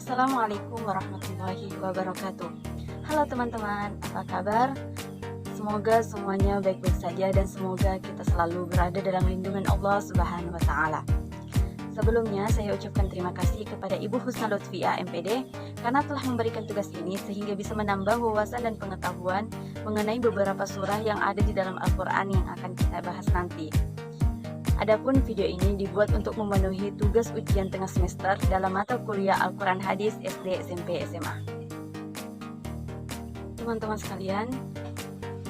Assalamualaikum warahmatullahi wabarakatuh. Halo teman-teman, apa kabar? Semoga semuanya baik-baik saja dan semoga kita selalu berada dalam lindungan Allah Subhanahu wa taala. Sebelumnya saya ucapkan terima kasih kepada Ibu Husna Lutfia MPD karena telah memberikan tugas ini sehingga bisa menambah wawasan dan pengetahuan mengenai beberapa surah yang ada di dalam Al-Qur'an yang akan kita bahas nanti. Adapun video ini dibuat untuk memenuhi tugas ujian tengah semester dalam mata kuliah Al-Quran Hadis SD, SMP, SMA. Teman-teman sekalian,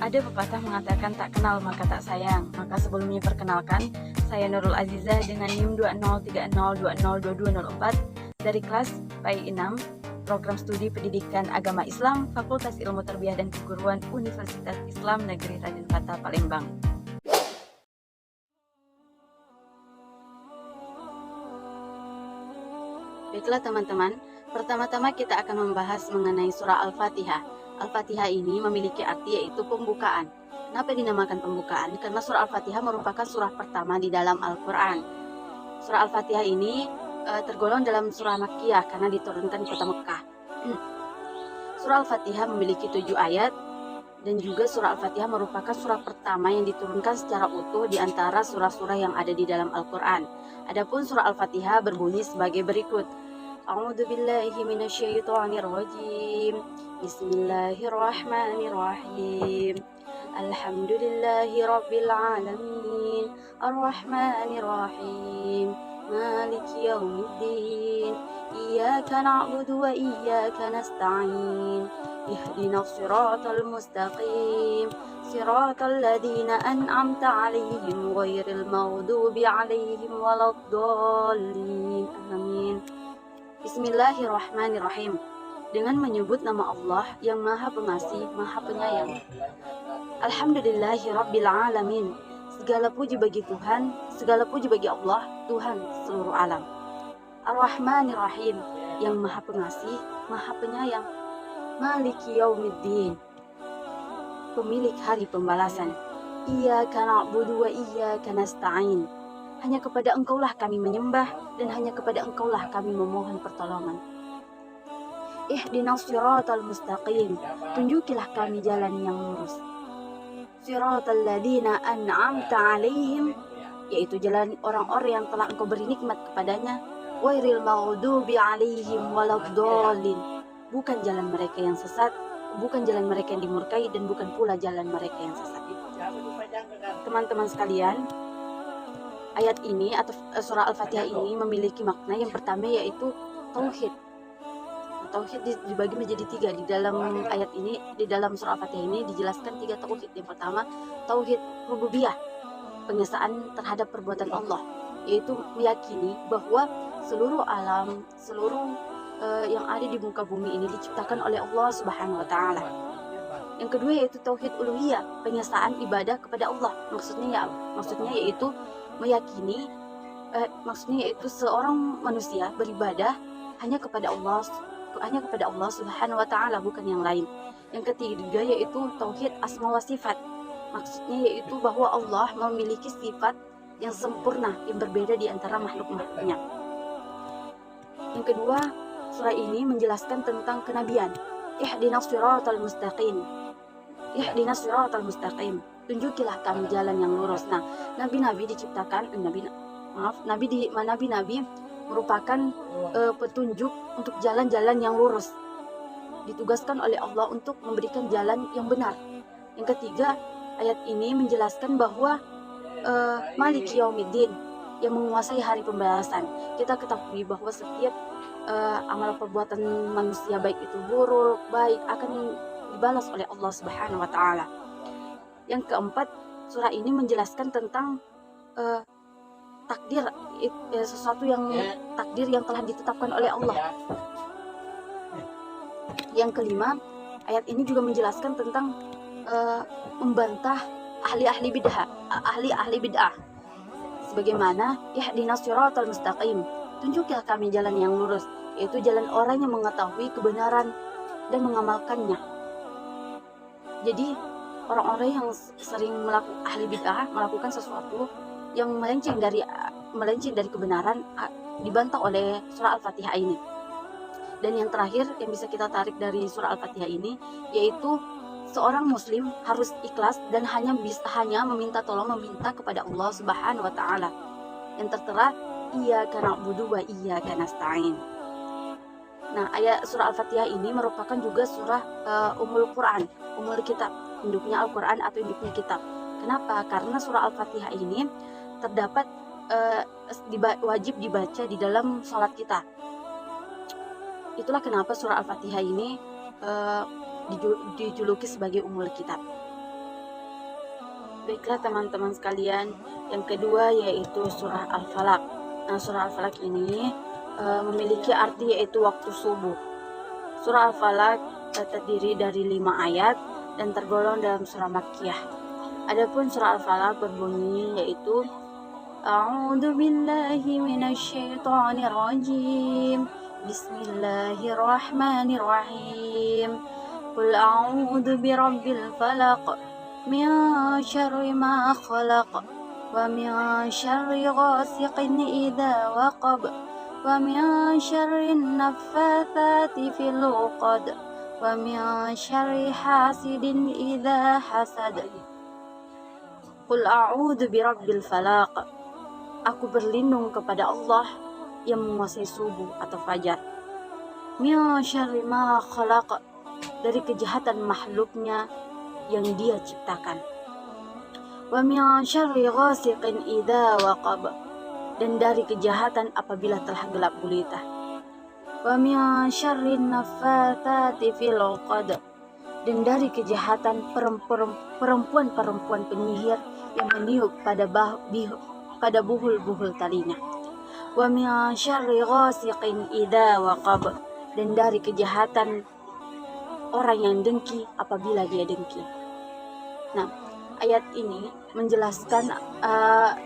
ada pepatah mengatakan tak kenal maka tak sayang. Maka sebelumnya perkenalkan, saya Nurul Azizah dengan NIM 2030202204 dari kelas PAI 6, Program Studi Pendidikan Agama Islam, Fakultas Ilmu Tarbiyah dan Keguruan Universitas Islam Negeri Raden Fata, Palembang. Baiklah teman-teman, pertama-tama kita akan membahas mengenai surah Al-Fatihah. Al-Fatihah ini memiliki arti yaitu pembukaan. Kenapa dinamakan pembukaan? Karena surah Al-Fatihah merupakan surah pertama di dalam Al-Quran. Surah Al-Fatihah ini tergolong dalam surah Makkiyah karena diturunkan di kota Mekah. Surah Al-Fatihah memiliki 7 ayat dan juga surah Al-Fatihah merupakan surah pertama yang diturunkan secara utuh di antara surah-surah yang ada di dalam Al-Quran. Adapun surah Al-Fatihah berbunyi sebagai berikut. A'udzu billahi minasyaitonir rajim. Bismillahirrahmanirrahim. Alhamdulillahi rabbil alamin. Arrahmanir rahim. Maliki yaumiddin. Iyyaka na'budu wa iyyaka nasta'in. Ihdinas siratal mustaqim. Siratal ladzina an'amta 'alaihim ghairil maghdubi 'alaihim waladdallin. Amin. Bismillahirrahmanirrahim. Dengan menyebut nama Allah yang Maha Pengasih, Maha Penyayang. Alhamdulillahi Rabbil Alamin. Segala puji bagi Tuhan, segala puji bagi Allah, Tuhan seluruh alam. Ar-Rahmanir-Rahim, yang Maha Pengasih, Maha Penyayang. Maliki Yaumiddin, pemilik hari pembalasan. Iyyaka na'budu wa iyyaka nasta'in. Hanya kepada Engkaulah kami menyembah dan hanya kepada Engkaulah kami memohon pertolongan. Ihdinas siratal mustaqim. Tunjukilah kami jalan yang lurus. Siratal ladzina an'amta 'alaihim, yaitu jalan orang-orang yang telah Engkau beri nikmat kepadanya. Ghairil maghdubi 'alaihim waladdallin. Bukan jalan mereka yang sesat, bukan jalan mereka yang dimurkai dan bukan pula jalan mereka yang sesat. Teman-teman sekalian, ayat ini atau surah Al-Fatihah ini memiliki makna yang pertama yaitu tauhid. Tauhid dibagi menjadi 3. Di dalam ayat ini, di dalam surah Al-Fatihah ini dijelaskan 3 tauhid. Yang pertama, tauhid rububiyah, pengesaan terhadap perbuatan Allah, yaitu meyakini bahwa seluruh alam, seluruh yang ada di muka bumi ini diciptakan oleh Allah Subhanahu wa taala. Yang kedua yaitu tauhid uluhiyah, pengesaan ibadah kepada Allah. Maksudnya yaitu meyakini yaitu seorang manusia beribadah hanya kepada Allah Subhanahu wa taala, bukan yang lain. Yang ketiga yaitu tauhid asma wa sifat. Maksudnya yaitu bahwa Allah memiliki sifat yang sempurna yang berbeda di antara makhluk-makhluknya. Yang kedua, surah ini menjelaskan tentang kenabian. Ihdinas siratal mustaqim. Ihdinas siratal mustaqim. Tunjukilah kami jalan yang lurus. Nah, nabi-nabi diciptakan, nabi-nabi merupakan petunjuk untuk jalan-jalan yang lurus. Ditugaskan oleh Allah untuk memberikan jalan yang benar. Yang ketiga, ayat ini menjelaskan bahwa Maliki Yaumiddin, yang menguasai hari pembalasan. Kita ketahui bahwa setiap amal perbuatan manusia, baik itu buruk, baik, akan dibalas oleh Allah Subhanahu wa taala. Yang keempat, surah ini menjelaskan tentang takdir, sesuatu yang takdir yang telah ditetapkan oleh Allah. Yang kelima, ayat ini juga menjelaskan tentang membantah ahli-ahli bid'ah. Sebagaimana ihdinas siratal mustaqim, tunjukilah kami jalan yang lurus, yaitu jalan orang yang mengetahui kebenaran dan mengamalkannya. Jadi orang-orang yang sering ahli bid'ah melakukan sesuatu yang melenceng dari kebenaran dibantah oleh surah Al-Fatihah ini. Dan yang terakhir yang bisa kita tarik dari surah Al-Fatihah ini, yaitu seorang muslim harus ikhlas dan hanya meminta tolong, meminta kepada Allah Subhanahu wa taala. Yang tertera iyyaka na'budu wa iyyaka nasta'in. Nah, ayat surah Al-Fatihah ini merupakan juga surah Ummul Quran, Ummul Kitab, induknya Al-Quran atau induknya kitab. Kenapa? Karena surah Al-Fatihah ini terdapat wajib dibaca di dalam sholat kita. Itulah kenapa surah Al-Fatihah ini dijuluki sebagai Ummul Kitab. Baiklah teman-teman sekalian, yang kedua yaitu surah Al-Falaq. Nah, surah Al-Falaq ini memiliki arti yaitu waktu subuh. Surah Al-Falaq terdiri dari 5 ayat dan tergolong dalam surah Makkiyah. Adapun surah Al-Falaq berbunyi yaitu A'udzu billahi minasyaitonir rajim. Bismillahirrahmanirrahim. Qul a'udzu birabbil falaq min syarri ma khalaq wa min syarri ghasiqin idza waqab wa min syarri naffatsati fil 'uqad wa min syarri hasidin idza hasad. Qul a'udzu birabbil falaq. Aku berlindung kepada Allah yang menguasai subuh atau fajar. Min syarri ma khalaq, dari kejahatan makhluknya yang dia ciptakan. Wa min syarri ghasiqin idza waqab, dan dari kejahatan apabila telah gelap gulita. Wa min syarri naffatsati fil 'uqad, dan dari kejahatan perempuan-perempuan penyihir yang meniup pada buhul-buhul talinya. Wa min syarri ghasiqin idza waqab, dan dari kejahatan orang yang dengki apabila dia dengki. Nah, ayat ini menjelaskan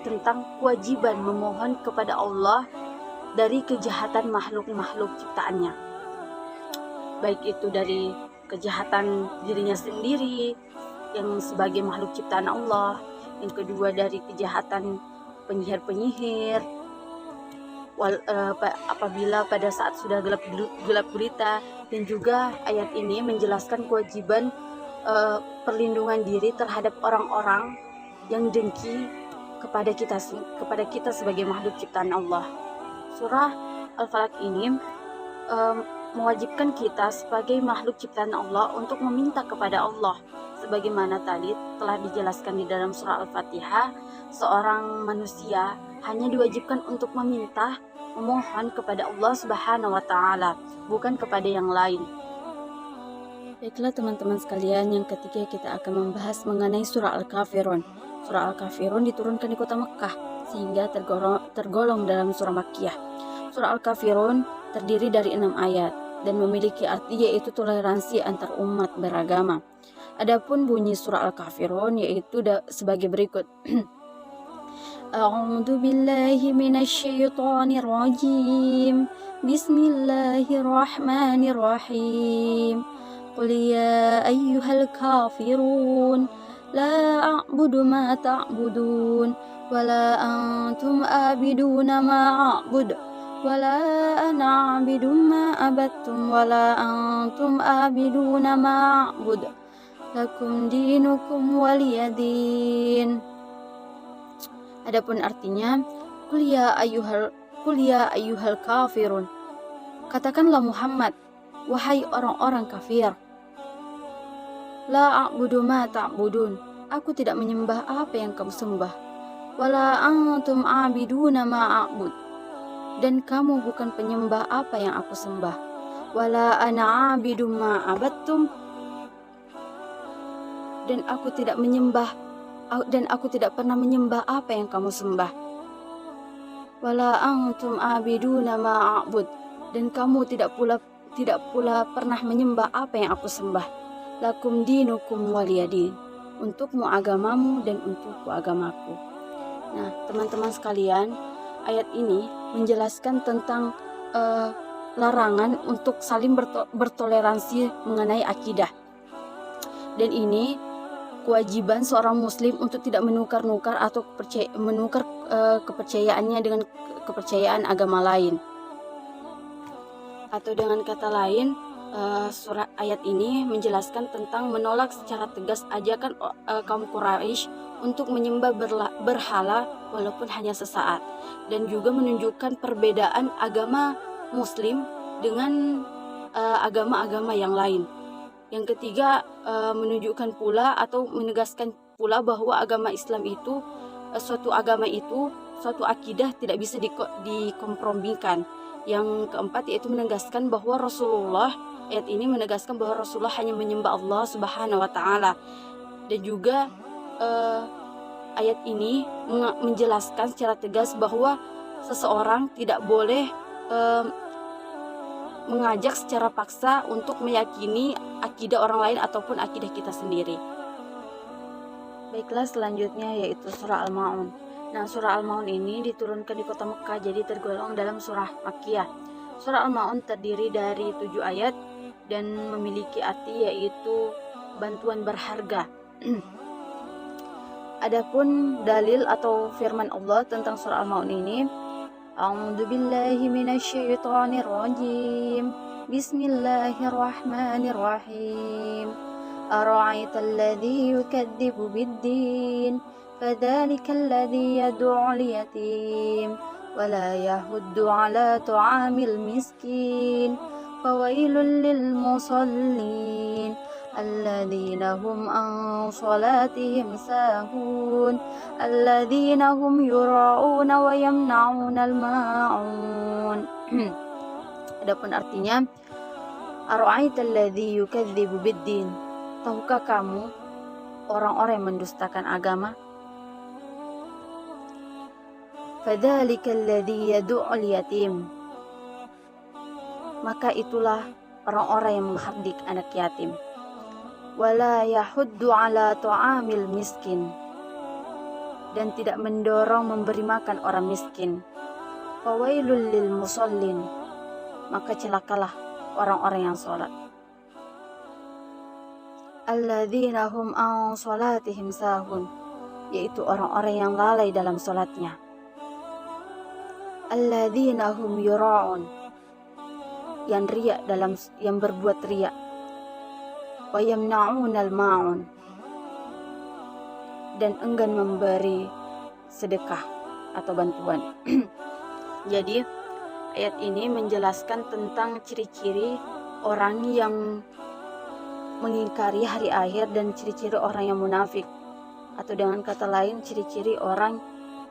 tentang kewajiban memohon kepada Allah dari kejahatan makhluk-makhluk ciptaannya. Baik itu dari kejahatan dirinya sendiri yang sebagai makhluk ciptaan Allah, yang kedua dari kejahatan penyihir-penyihir apabila pada saat sudah gelap gulita, dan juga ayat ini menjelaskan kewajiban perlindungan diri terhadap orang-orang yang dengki kepada kita sebagai makhluk ciptaan Allah. Surah Al-Falaq ini mewajibkan kita sebagai makhluk ciptaan Allah untuk meminta kepada Allah. Sebagaimana tadi telah dijelaskan di dalam surah Al-Fatihah, seorang manusia hanya diwajibkan untuk memohon kepada Allah Subhanahu wa taala, bukan kepada yang lain. Baiklah teman-teman sekalian, yang ketiga kita akan membahas mengenai surah Al-Kafirun. Surah Al-Kafirun diturunkan di kota Mekah sehingga tergolong dalam surah Makkiyah. Surah Al-Kafirun terdiri dari 6 ayat dan memiliki arti yaitu toleransi antar umat beragama. Adapun bunyi surah Al-Kafirun yaitu sebagai berikut. A'udzu billahi minasyaitonir rajim. Bismillahirrahmanirrahim. Qul ya ayyuhal kafirun la a'budu ma ta'budun wa la antum abiduna ma a'bud wa la ana 'abidu ma abattum wa la antum abiduna ma a'bud. Lakum dinukum waliyadin. Adapun artinya, Qul ya ayyuhal kafirun. Katakanlah Muhammad, wahai orang-orang kafir. La a'budu ma ta'budun. Aku tidak menyembah apa yang kamu sembah. Wala antum abiduna ma a'bud. Dan kamu bukan penyembah apa yang aku sembah. Wala ana abidu ma abattum. Dan aku tidak pernah menyembah apa yang kamu sembah. Wala antum abiduna ma a'bud, dan kamu tidak pula pernah menyembah apa yang aku sembah. Lakum dinukum waliyadin, untukmu agamamu dan untukku agamaku. Nah, teman-teman sekalian, ayat ini menjelaskan tentang larangan untuk saling bertoleransi mengenai akidah. Dan ini kewajiban seorang muslim untuk tidak menukar-nukar atau menukar kepercayaannya dengan kepercayaan agama lain. Atau dengan kata lain, surah ayat ini menjelaskan tentang menolak secara tegas ajakan kaum Quraisy untuk menyembah berhala walaupun hanya sesaat, dan juga menunjukkan perbedaan agama Muslim dengan agama-agama yang lain. Yang ketiga, menunjukkan pula atau menegaskan pula bahwa agama Islam itu suatu akidah tidak bisa dikompromikan. Yang keempat yaitu menegaskan bahwa ayat ini menegaskan bahwa Rasulullah hanya menyembah Allah Subhanahu wa taala. Dan juga ayat ini menjelaskan secara tegas bahwa seseorang tidak boleh mengajak secara paksa untuk meyakini akidah orang lain ataupun akidah kita sendiri. Baiklah, selanjutnya yaitu surah Al-Ma'un. Nah, surah Al-Ma'un ini diturunkan di kota Mekah, jadi tergolong dalam surah Makkiyah. Surah Al-Ma'un terdiri dari 7 ayat dan memiliki arti yaitu bantuan berharga. Adapun dalil atau firman Allah tentang surah Al-Ma'un ini, A'udzu billahi minasyaitonir rajim. Bismillahirrahmanirrahim. Ara'aital ladzi yukadzibu biddin, fadzalikal ladzi yad'ul yatim wa la yahuddu 'ala ta'amil miskin. Fawailul lil musallin الذين هم عن صلاتهم ساهون الذين هم يراءون ويمنعون الماعون. Adapun artinya, Ara'aital ladzi yukadzibu biddin, tahukah kamu orang-orang yang mendustakan agama? Fadzalikal ladzi yad'ul yatim, maka itulah orang-orang yang menghardik anak yatim. Wala yahuddu ala ta'amil miskin, dan tidak mendorong memberi makan orang miskin. Fawailul lil musallin, maka celakalah orang-orang yang sholat. Alladzina hum an sholatihim sahun, yaitu orang-orang yang lalai dalam sholatnya. Alladzina hum yura'un, yang berbuat riya. Wa yamna'unal ma'un, dan enggan memberi sedekah atau bantuan. Jadi ayat ini menjelaskan tentang ciri-ciri orang yang mengingkari hari akhir dan ciri-ciri orang yang munafik, atau dengan kata lain ciri-ciri orang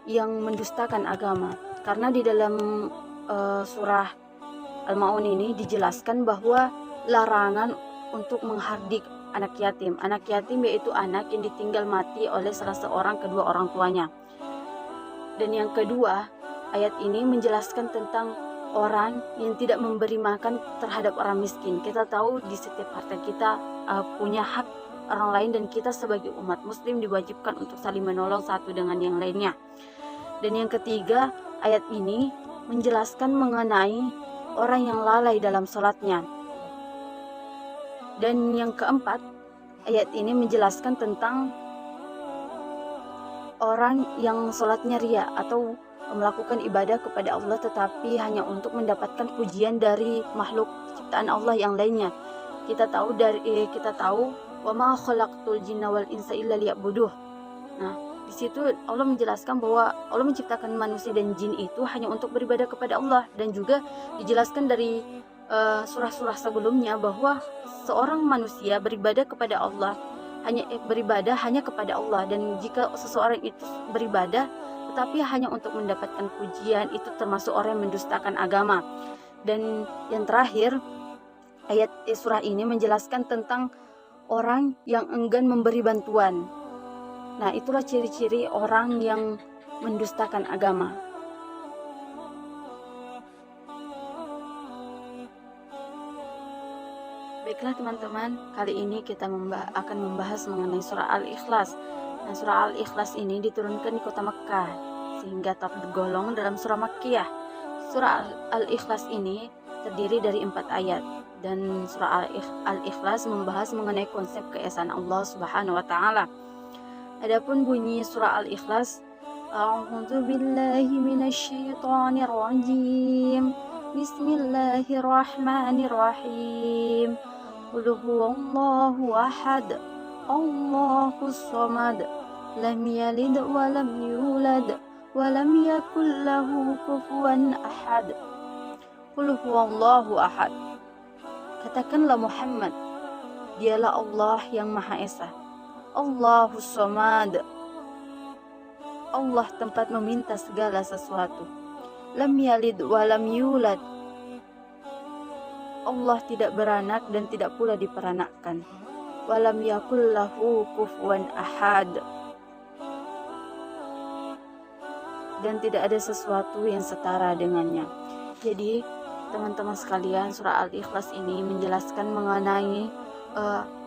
yang mendustakan agama. Karena di dalam surah Al-Ma'un ini dijelaskan bahwa larangan untuk menghardik anak yatim. Anak yatim yaitu anak yang ditinggal mati oleh salah seorang kedua orang tuanya. Dan yang kedua, ayat ini menjelaskan tentang orang yang tidak memberi makan terhadap orang miskin. Kita tahu di setiap harta kita punya hak orang lain, dan kita sebagai umat muslim diwajibkan untuk saling menolong satu dengan yang lainnya. Dan yang ketiga, ayat ini menjelaskan mengenai orang yang lalai dalam sholatnya. Dan yang keempat, ayat ini menjelaskan tentang orang yang sholatnya ria atau melakukan ibadah kepada Allah tetapi hanya untuk mendapatkan pujian dari makhluk ciptaan Allah yang lainnya. Kita tahu wa ma khalaqtul jinna wal insa illa liya'buduh. Nah, di situ Allah menjelaskan bahwa Allah menciptakan manusia dan jin itu hanya untuk beribadah kepada Allah, dan juga dijelaskan dari surah-surah sebelumnya bahwa seorang manusia beribadah kepada Allah hanya kepada Allah, dan jika seseorang itu beribadah tetapi hanya untuk mendapatkan pujian, itu termasuk orang yang mendustakan agama. Dan yang terakhir, ayat surah ini menjelaskan tentang orang yang enggan memberi bantuan. Nah, itulah ciri-ciri orang yang mendustakan agama. Baiklah teman-teman, kali ini kita akan membahas mengenai surah Al-Ikhlas. Nah, surah Al-Ikhlas ini diturunkan di kota Mekah, sehingga tergolong dalam surah Makkiyah. Surah Al-Ikhlas ini terdiri dari 4 ayat, dan surah Al-Ikhlas membahas mengenai konsep keesaan Allah Subhanahu wa taala. Adapun bunyi surah Al-Ikhlas, A'udzu billahi minasyaitonir rajim. Bismillahirrahmanirrahim. Qul huwallahu ahad, Allahus samad, lam yalid wa lam yulad wa lam yakul lahu kufuwan ahad. Qul huwallahu ahad. Katakanlah Muhammad, dialah Allah yang Maha Esa. Allahus samad. Allah tempat meminta segala sesuatu. Lam yalid wa lam yulad. Allah tidak beranak dan tidak pula diperanakkan. Walam yakul lahu kufuwan ahad. Dan tidak ada sesuatu yang setara dengannya. Jadi, teman-teman sekalian, surah Al-Ikhlas ini menjelaskan mengenai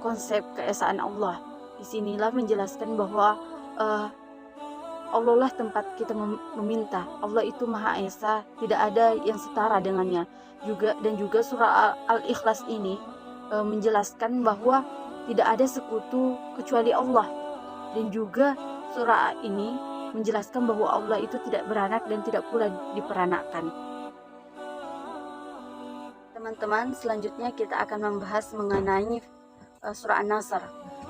konsep keesaan Allah. Disinilah menjelaskan bahwa Allah lah tempat kita meminta. Allah itu Maha Esa, tidak ada yang setara dengannya. Dan juga surah Al-Ikhlas ini menjelaskan bahwa tidak ada sekutu kecuali Allah. Dan juga surah ini menjelaskan bahwa Allah itu tidak beranak dan tidak pula diperanakkan. Teman-teman, selanjutnya kita akan membahas mengenai surah An-Nasr.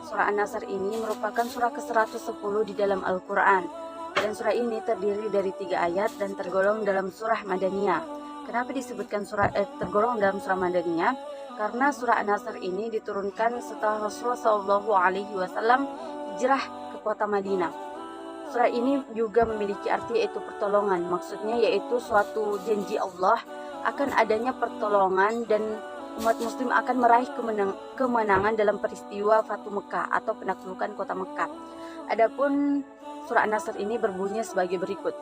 Surah An-Nasr ini merupakan surah ke-110 di dalam Al-Quran. Dan surah ini terdiri dari 3 ayat dan tergolong dalam surah Madaniyah. Kenapa disebutkan tergolong dalam surah Madaniyah? Karena surah An-Nasr ini diturunkan setelah Rasulullah SAW hijrah ke kota Madinah. Surah ini juga memiliki arti yaitu pertolongan. Maksudnya yaitu suatu janji Allah akan adanya pertolongan dan umat muslim akan meraih kemenangan dalam peristiwa Fatu Mekah atau penaklukan kota Mekah. Adapun surah An-Nasr ini berbunyi sebagai berikut.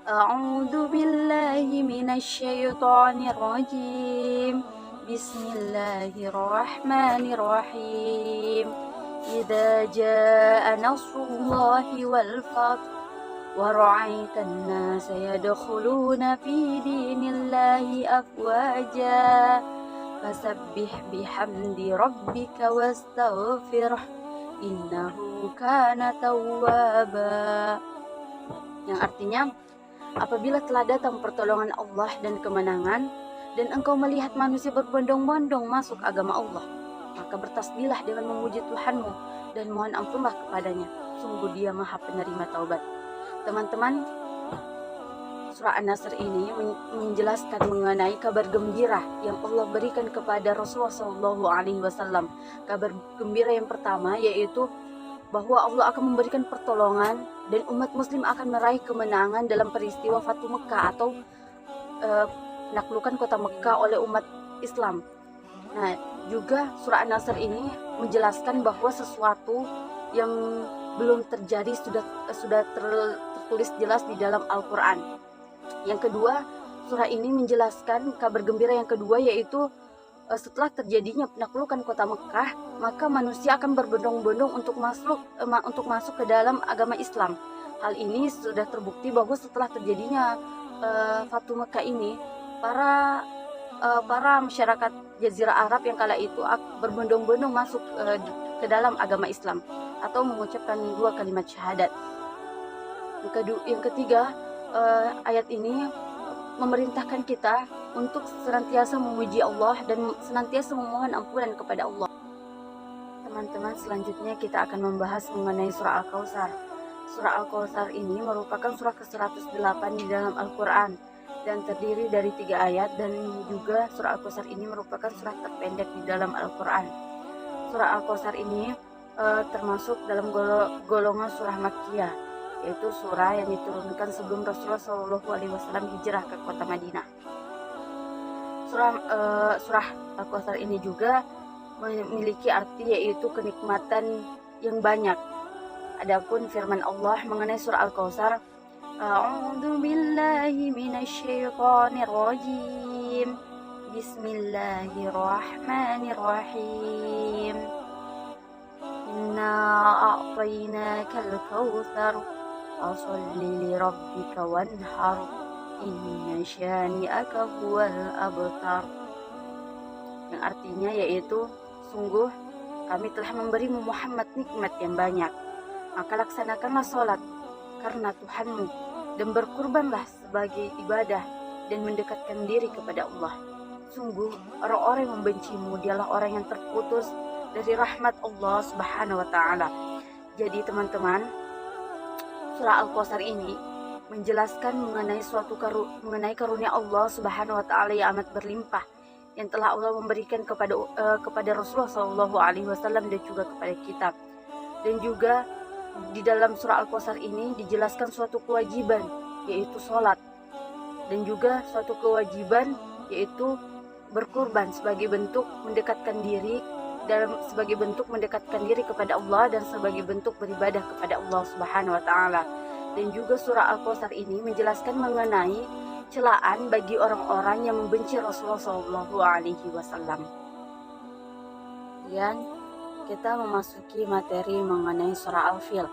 A'udzu billahi minasyaitonir rajim. Bismillahirrahmanirrahim. Idza jaa nasrullahi wal fath wa ra'aitan nasa yadkhuluna fi dinillahi afwaja fasabbih bihamdi rabbika wastaghfirhu innahu kana tawwaba. Yang artinya, apabila telah datang pertolongan Allah dan kemenangan, dan engkau melihat manusia berbondong-bondong masuk agama Allah, maka bertasbihlah dengan memuji Tuhanmu dan mohon ampunlah kepadanya. Sungguh Dia Maha Penerima Taubat. Teman-teman, surah An-Nasr ini menjelaskan mengenai kabar gembira yang Allah berikan kepada Rasulullah SAW. Kabar gembira yang pertama yaitu bahwa Allah akan memberikan pertolongan dan umat muslim akan meraih kemenangan dalam peristiwa Fatu Mekah atau penaklukan kota Mekah oleh umat Islam. Nah, juga surah An-Nasr ini menjelaskan bahwa sesuatu yang belum terjadi sudah tertulis jelas di dalam Al-Quran. Yang kedua, surah ini menjelaskan kabar gembira yang kedua yaitu setelah terjadinya penaklukan kota Mekah, maka manusia akan berbondong-bondong untuk masuk ke dalam agama Islam. Hal ini sudah terbukti bahwa setelah terjadinya Fatu Mekah ini, para masyarakat Jazirah Arab yang kala itu berbondong-bondong masuk ke dalam agama Islam atau mengucapkan 2 kalimat syahadat. Yang ketiga, ayat ini memerintahkan kita untuk senantiasa memuji Allah dan senantiasa memohon ampunan kepada Allah. Teman-teman, selanjutnya kita akan membahas mengenai surah Al-Kautsar. Surah Al-Kautsar ini merupakan surah ke-108 di dalam Al-Quran dan terdiri dari 3 ayat, dan juga surah Al-Kautsar ini merupakan surah terpendek di dalam Al-Quran. Surah Al-Kautsar ini termasuk dalam golongan surah Makkiyah, yaitu surah yang diturunkan sebelum Rasulullah SAW hijrah ke kota Madinah. Surah Al-Kautsar ini juga memiliki arti yaitu kenikmatan yang banyak. Adapun firman Allah mengenai surah Al-Kautsar, A'udzu billahi minasyaitonir rajim. Bismillahirrahmanirrahim. Inna a'tainakal kautsar fasholli li rabbika wanhar inna syani'aka huwal abtar. Yang artinya yaitu, sungguh kami telah memberimu Muhammad nikmat yang banyak, maka laksanakanlah sholat karena Tuhanmu dan berkurbanlah sebagai ibadah dan mendekatkan diri kepada Allah. Sungguh orang-orang yang membencimu dialah orang yang terputus dari rahmat Allah Subhanahu wa taala. Jadi teman-teman, surah Al-Kautsar ini menjelaskan mengenai karunia Allah Subhanahu wa taala yang amat berlimpah yang telah Allah memberikan kepada Rasulullah sallallahu alaihi wasallam dan juga kepada kita. Dan juga di dalam surah Al-Kautsar ini dijelaskan suatu kewajiban, yaitu sholat, dan juga suatu kewajiban yaitu berkurban sebagai bentuk mendekatkan diri kepada Allah dan sebagai bentuk beribadah kepada Allah Subhanahu wa taala. Dan juga surah Al-Kautsar ini menjelaskan mengenai celaan bagi orang-orang yang membenci Rasulullah sallallahu alaihi wasallam. Kemudian kita memasuki materi mengenai surah Al-Fil.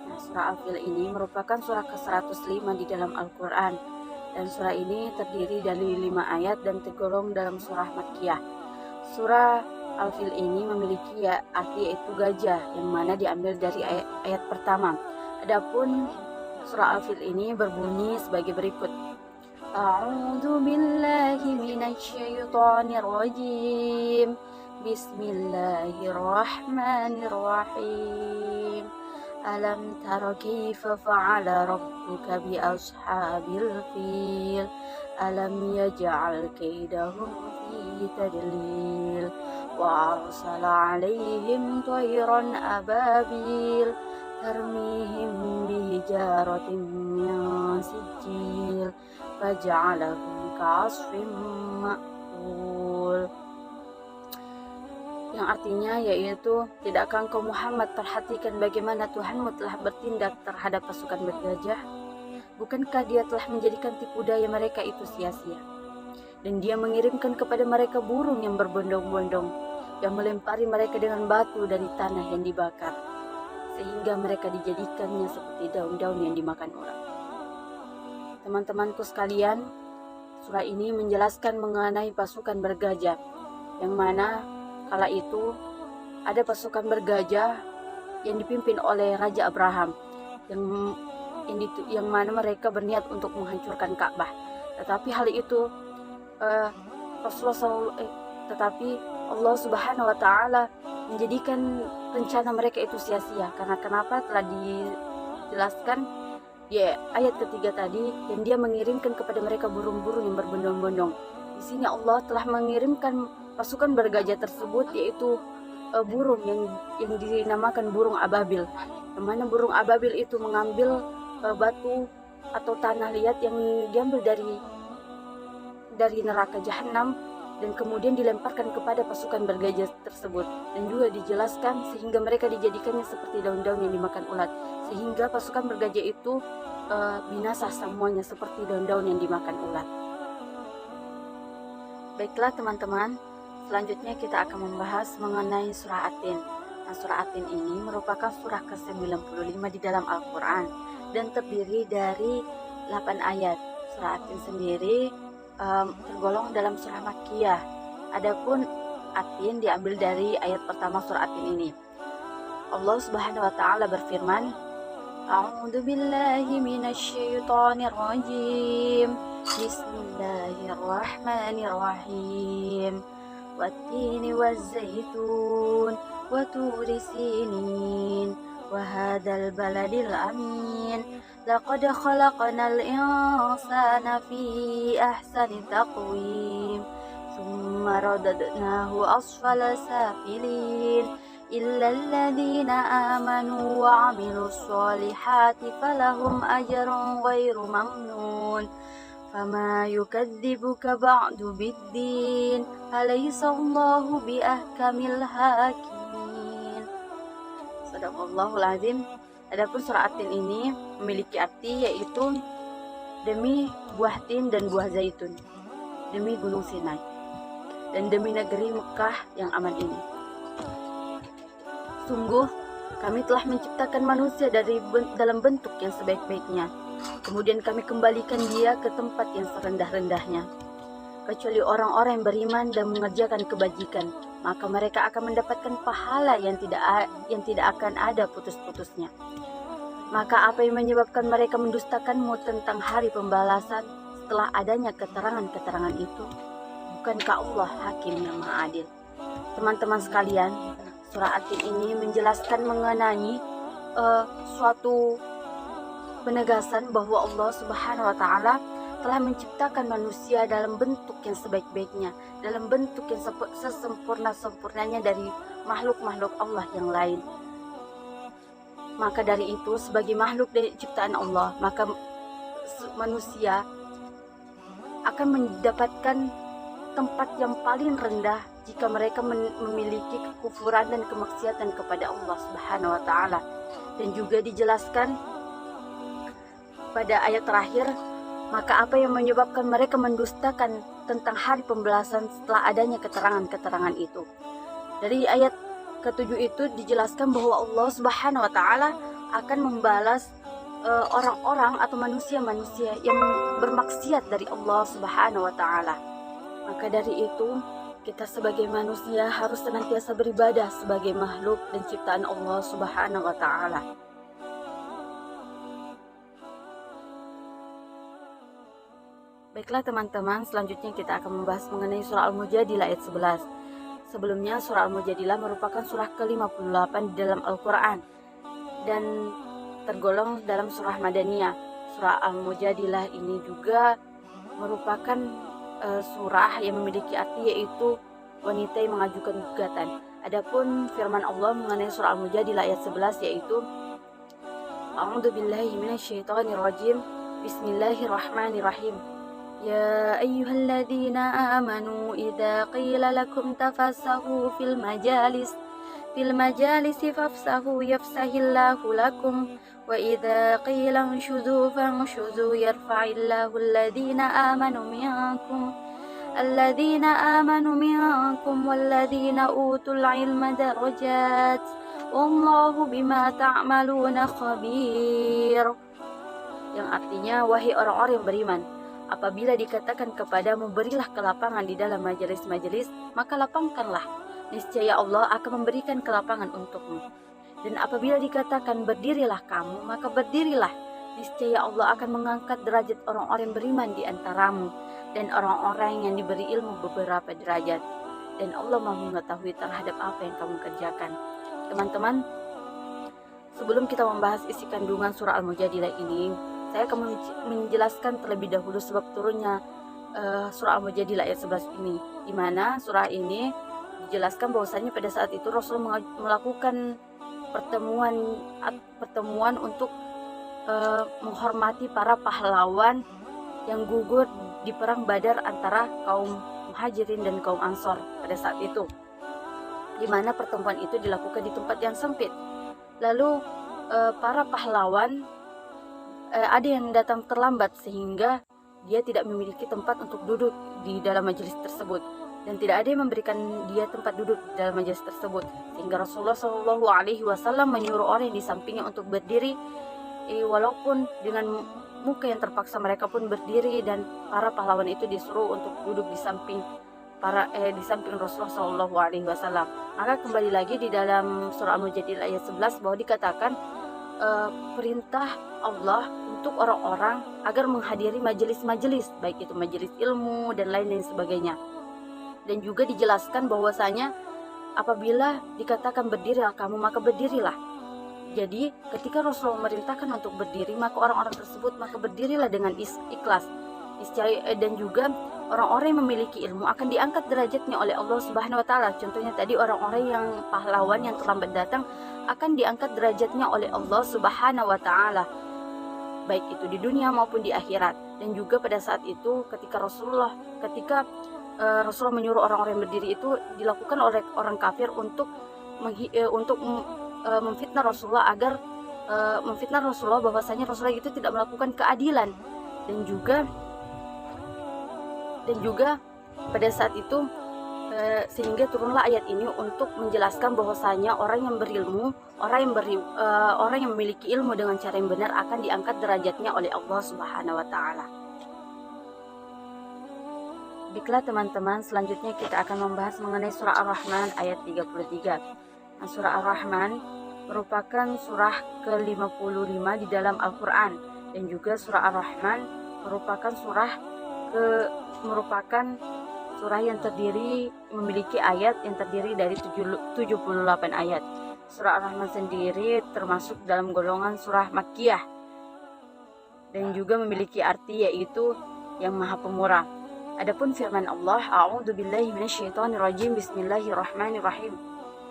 Nah, surah Al-Fil ini merupakan surah ke-105 di dalam Al-Quran. Dan surah ini terdiri dari 5 ayat dan tergolong dalam surah Makkiyah. Surah Al-Fil ini memiliki arti yaitu gajah, yang mana diambil dari ayat pertama. Adapun surah Al-Fil ini berbunyi sebagai berikut. A'udzu billahi minasyaitonir rajim. Bismillahirrahmanirrahim. Alam tara kaifa fa'ala rabbuka bi ashabil fil. Alam yaj'al kaidahum fi tadlil. Wa arsala 'alaihim tayran ababil. Tarmihim bihijaratin min sijil. Faj'alahum ka'asfin ma'kul. Yang artinya yaitu, tidakkah engkau Muhammad perhatikan bagaimana Tuhanmu telah bertindak terhadap pasukan bergajah? Bukankah dia telah menjadikan tipu daya mereka itu sia-sia? Dan dia mengirimkan kepada mereka burung yang berbondong-bondong, yang melempari mereka dengan batu dari tanah yang dibakar, sehingga mereka dijadikannya seperti daun-daun yang dimakan orang. Teman-temanku sekalian, surah ini menjelaskan mengenai pasukan bergajah, yang mana kala itu ada pasukan bergajah yang dipimpin oleh Raja Abraham yang mana mereka berniat untuk menghancurkan Ka'bah. Tetapi hal itu tetapi Allah Subhanahu wa taala menjadikan rencana mereka itu sia-sia. Karena kenapa? Telah dijelaskan di ayat ketiga tadi, dan dia mengirimkan kepada mereka burung-burung yang berbondong-bondong. Di sini Allah telah mengirimkan pasukan bergajah tersebut, yaitu burung yang dinamakan burung ababil, yang mana burung ababil itu mengambil batu atau tanah liat yang diambil dari neraka jahanam, dan kemudian dilemparkan kepada pasukan bergajah tersebut. Dan juga dijelaskan sehingga mereka dijadikannya seperti daun-daun yang dimakan ulat, sehingga pasukan bergajah itu binasa semuanya seperti daun-daun yang dimakan ulat. Baiklah teman-teman, selanjutnya kita akan membahas mengenai surah At-Tin. Nah, surah At-Tin ini merupakan surah ke-95 di dalam Al-Quran dan terdiri dari 8 ayat. Surah At-Tin sendiri tergolong dalam surah Makkiyah. Adapun At-Tin diambil dari ayat pertama surah At-Tin ini. Allah Subhanahu wa taala berfirman, A'udzu billahi minasyaitonir rajim. Bismillahirrahmanirrahim. Wat-tini waz-zaitun wa turi sinin wa hadzal baladil amin. Laqad khalaqnal insana fi ahsani taqwim. Thumma radadnahu asfala safilin. إلا الذين آمنوا وعملوا الصالحات فلهم أجر غير ممنون فما يكذبك بعد بالدين أليس الله بأحكم الحاكمين. Sadaqallahul azim. Adapun surah At-Tin ini memiliki arti yaitu demi buah tin dan buah zaitun, demi gunung Sinai, dan demi negeri Mekah yang aman ini. Sungguh, kami telah menciptakan manusia dalam bentuk yang sebaik-baiknya. Kemudian kami kembalikan dia ke tempat yang serendah-rendahnya. Kecuali orang-orang yang beriman dan mengerjakan kebajikan, maka mereka akan mendapatkan pahala yang tidak akan ada putus-putusnya. Maka apa yang menyebabkan mereka mendustakanmu tentang hari pembalasan setelah adanya keterangan-keterangan itu? Bukankah Allah hakim yang maha adil? Teman-teman sekalian, surah At-Tin ini menjelaskan mengenai suatu penegasan bahwa Allah Subhanahu wa taala telah menciptakan manusia dalam bentuk yang sebaik-baiknya, dalam bentuk yang sesempurna-sempurnanya dari makhluk-makhluk Allah yang lain. Maka dari itu, sebagai makhluk dari ciptaan Allah, maka manusia akan mendapatkan tempat yang paling rendah jika mereka memiliki kekufuran dan kemaksiatan kepada Allah Subhanahu wa taala. Dan juga dijelaskan pada ayat terakhir, maka apa yang menyebabkan mereka mendustakan tentang hari pembalasan setelah adanya keterangan-keterangan itu. Dari ayat ke-7 itu dijelaskan bahwa Allah Subhanahu wa taala akan membalas orang-orang atau manusia-manusia yang bermaksiat dari Allah Subhanahu wa taala. Maka dari itu, kita sebagai manusia harus senantiasa beribadah sebagai makhluk dan ciptaan Allah Subhanahu wa taala. Baiklah teman-teman, selanjutnya kita akan membahas mengenai surah Al-Mujadilah ayat 11. Sebelumnya, surah Al-Mujadilah merupakan surah ke-58 di dalam Al-Quran dan tergolong dalam surah Madaniyah. Surah Al-Mujadilah ini juga merupakan surah yang memiliki arti yaitu wanita yang mengajukan gugatan. Adapun firman Allah mengenai surah Al-Mujadilah ayat 11 yaitu A'udzu billahi minasyaitonir rajim. Bismillahirrahmanirrahim. Ya ayyuhalladzina amanu idza qila lakum tafassahu fil majalisi fafsahu yafsahillahu lakum wa idza qila anshudhu fanshudhu yarfa'illahu alladhina amanu minkum walladhina utul ilma darajat wallahu bima ta'maluna khabir. Yang artinya, wahai orang-orang yang beriman, apabila dikatakan kepadamu berilah kelapangan di dalam majelis-majelis, maka lapangkanlah. Niscaya Allah akan memberikan kelapangan untukmu. Dan apabila dikatakan berdirilah kamu, maka berdirilah. Niscaya Allah akan mengangkat derajat orang-orang yang beriman di antaramu dan orang-orang yang diberi ilmu beberapa derajat. Dan Allah Maha mengetahui terhadap apa yang kamu kerjakan. Teman-teman, sebelum kita membahas isi kandungan surah Al-Mujadilah ini, saya akan menjelaskan terlebih dahulu sebab turunnya surah Al-Mujadilah ayat 11 ini, di mana surah ini dijelaskan bahwasanya pada saat itu Rasul melakukan pertemuan untuk menghormati para pahlawan yang gugur di perang Badar antara kaum Muhajirin dan kaum Ansor pada saat itu, di mana pertemuan itu dilakukan di tempat yang sempit. Lalu para pahlawan ada yang datang terlambat sehingga dia tidak memiliki tempat untuk duduk di dalam majelis tersebut, dan tidak ada yang memberikan dia tempat duduk di dalam majelis tersebut, sehingga Rasulullah SAW menyuruh orang yang di sampingnya untuk berdiri, walaupun dengan muka yang terpaksa mereka pun berdiri, dan para pahlawan itu disuruh untuk duduk di samping Rasulullah SAW. Maka kembali lagi di dalam surah Al-Mujadilah ayat 11 bahwa dikatakan perintah Allah untuk orang-orang agar menghadiri majelis-majelis, baik itu majelis ilmu dan lain sebagainya. Dan juga dijelaskan bahwasanya apabila dikatakan berdirilah kamu, maka berdirilah. Jadi ketika Rasulullah memerintahkan untuk berdiri, maka orang-orang tersebut maka berdirilah dengan ikhlas. Dan juga orang-orang yang memiliki ilmu akan diangkat derajatnya oleh Allah Subhanahu wa taala. Contohnya tadi orang-orang yang pahlawan yang terlambat datang akan diangkat derajatnya oleh Allah Subhanahu wa taala, baik itu di dunia maupun di akhirat. Dan juga pada saat itu ketika Rasulullah menyuruh orang-orang yang berdiri itu dilakukan oleh orang kafir untuk memfitnah Rasulullah agar memfitnah Rasulullah bahwasanya Rasulullah itu tidak melakukan keadilan. Dan juga pada saat itu sehingga turunlah ayat ini untuk menjelaskan bahwasanya orang yang berilmu, orang yang memiliki ilmu dengan cara yang benar akan diangkat derajatnya oleh Allah Subhanahu wa taala. Baiklah teman-teman, selanjutnya kita akan membahas mengenai surah Ar-Rahman ayat 33. Nah, surah Ar-Rahman merupakan surah ke-55 di dalam Al-Quran, dan juga surah Ar-Rahman merupakan surah merupakan surah yang memiliki ayat yang terdiri dari 78 ayat. Surah Ar-Rahman sendiri termasuk dalam golongan surah Makkiyah dan juga memiliki arti yaitu yang Maha Pemurah. Adapun firman Allah, A'udzubillahi minasyaitonirrajim, Bismillahirrahmanirrahim.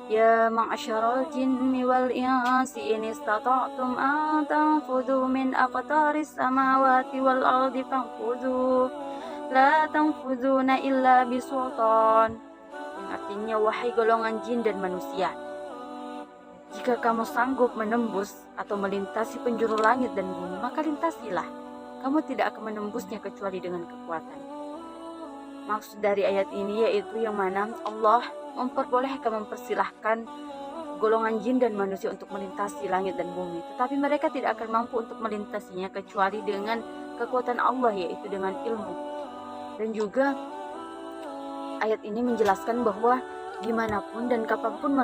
Ya ma'asyaral jinni wal insi in istata'tum an tanfudhu min aqtaris samawati wal ardi fanfudhu la tanfudhuna illa bisultan. Yang artinya, wahai golongan jin dan manusia, jika kamu sanggup menembus atau melintasi penjuru langit dan bumi, maka lintasilah. Kamu tidak akan menembusnya kecuali dengan kekuatan. Maksud dari ayat ini yaitu yang mana Allah mempersilahkan golongan jin dan manusia untuk melintasi langit dan bumi. Tetapi mereka tidak akan mampu untuk melintasinya kecuali dengan kekuatan Allah, yaitu dengan ilmu. Dan juga ayat ini menjelaskan bahwa dimanapun dan kapanpun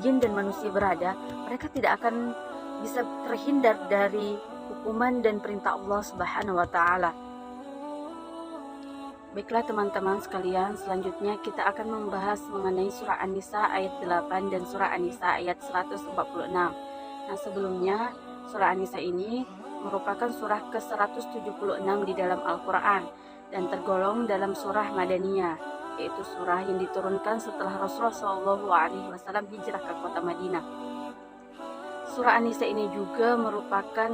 jin dan manusia berada, mereka tidak akan bisa terhindar dari hukuman dan perintah Allah Subhanahu wa Ta'ala. Baiklah teman-teman sekalian, selanjutnya kita akan membahas mengenai surah An-Nisa ayat 8 dan surah An-Nisa ayat 146. Nah, sebelumnya surah An-Nisa ini merupakan surah ke-176 di dalam Al-Quran dan tergolong dalam surah Madaniyah, yaitu surah yang diturunkan setelah Rasulullah SAW hijrah ke kota Madinah. Surah An-Nisa ini juga merupakan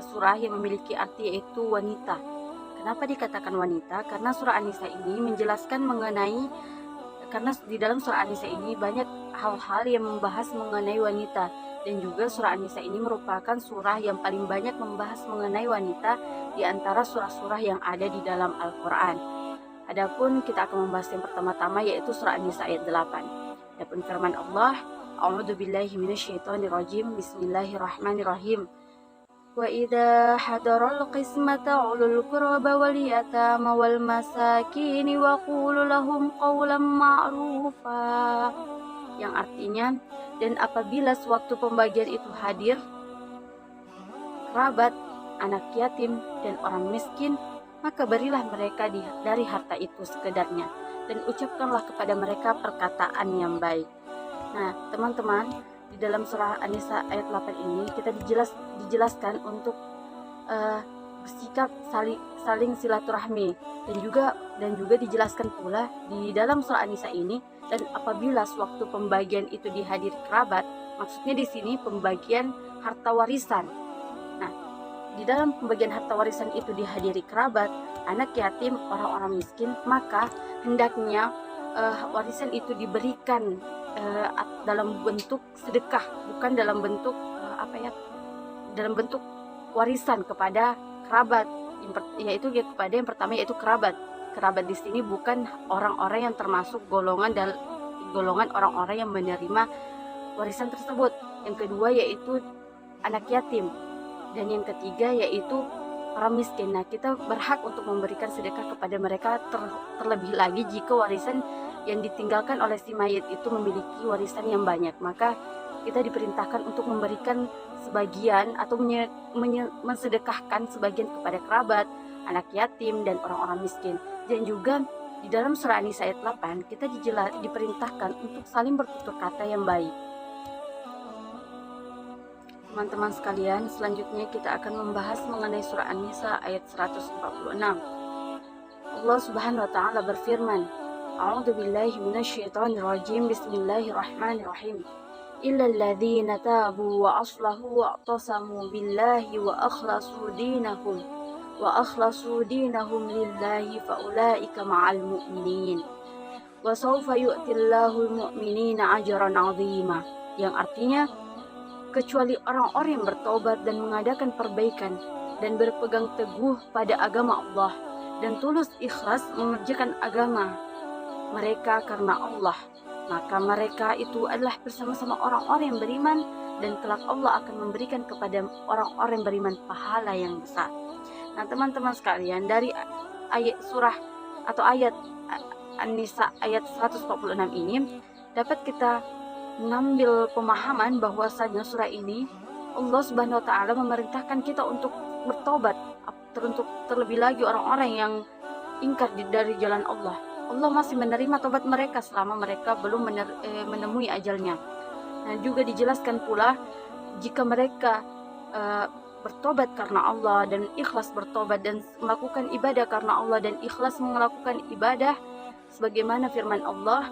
surah yang memiliki arti yaitu wanita. Kenapa dikatakan wanita? Karena surah An-Nisa ini menjelaskan karena di dalam surah An-Nisa ini banyak hal-hal yang membahas mengenai wanita, dan juga surah An-Nisa ini merupakan surah yang paling banyak membahas mengenai wanita di antara surah-surah yang ada di dalam Al-Quran. Adapun kita akan membahas yang pertama-tama yaitu surah An-Nisa ayat 8. Adapun firman Allah, A'udzubillahi minasyaitonirrajim, Bismillahirrahmanirrahim. Wa idza hadaral qismata ulul qurba wal yatama wal masakin wa qulu lahum qawlan ma'rufa. Yang artinya, dan apabila sewaktu pembagian itu hadir kerabat, anak yatim, dan orang miskin, maka berilah mereka dari harta itu sekedarnya, dan ucapkanlah kepada mereka perkataan yang baik. Nah, teman-teman, di dalam surah An-Nisa ayat 8 ini kita dijelaskan untuk bersikap saling silaturahmi, dan juga dijelaskan pula di dalam surah An-Nisa ini, dan apabila sewaktu pembagian itu dihadiri kerabat, maksudnya di sini pembagian harta warisan. Di dalam pembagian harta warisan itu dihadiri kerabat, anak yatim, orang-orang miskin, maka hendaknya warisan itu diberikan dalam bentuk sedekah, bukan dalam bentuk dalam bentuk warisan kepada kerabat, yaitu kepada yang pertama yaitu kerabat. Kerabat di sini bukan orang-orang yang termasuk golongan orang-orang yang menerima warisan tersebut. Yang kedua yaitu anak yatim. Dan yang ketiga yaitu orang miskin. Nah, kita berhak untuk memberikan sedekah kepada mereka, terlebih lagi jika warisan yang ditinggalkan oleh si mayit itu memiliki warisan yang banyak. Maka kita diperintahkan untuk memberikan sebagian atau mensedekahkan sebagian kepada kerabat, anak yatim, dan orang-orang miskin. Dan juga di dalam surah An-Nisa ayat 8 kita diperintahkan untuk saling bertutur kata yang baik. Teman-teman sekalian, selanjutnya kita akan membahas mengenai surah An-Nisa ayat 146. Allah Subhanahu wa Ta'ala berfirman, A'udzubillahi minasyaitonirrajim, Bismillahirrahmanirrahim. Illal ladzina tabu wa aslahu wa i'tasamu billahi wa akhlasu dinahum lillahi fa ulaika ma'al mu'minin wa sawfa yu'tillahul mu'minina ajran 'azima. Yang artinya, kecuali orang-orang yang bertobat dan mengadakan perbaikan dan berpegang teguh pada agama Allah dan tulus ikhlas mengerjakan agama mereka karena Allah, maka mereka itu adalah bersama-sama orang-orang yang beriman, dan kelak Allah akan memberikan kepada orang-orang yang beriman pahala yang besar. Nah, teman-teman sekalian, dari ayat An-Nisa ayat 146 ini dapat kita mengambil pemahaman bahwasanya surah ini Allah Subhanahu wa Ta'ala memerintahkan kita untuk bertobat terlebih lagi orang-orang yang ingkar dari jalan Allah. Allah masih menerima tobat mereka selama mereka belum menemui ajalnya. Nah, juga dijelaskan pula jika mereka bertobat karena Allah dan ikhlas bertobat dan melakukan ibadah karena Allah dan ikhlas melakukan ibadah sebagaimana firman Allah,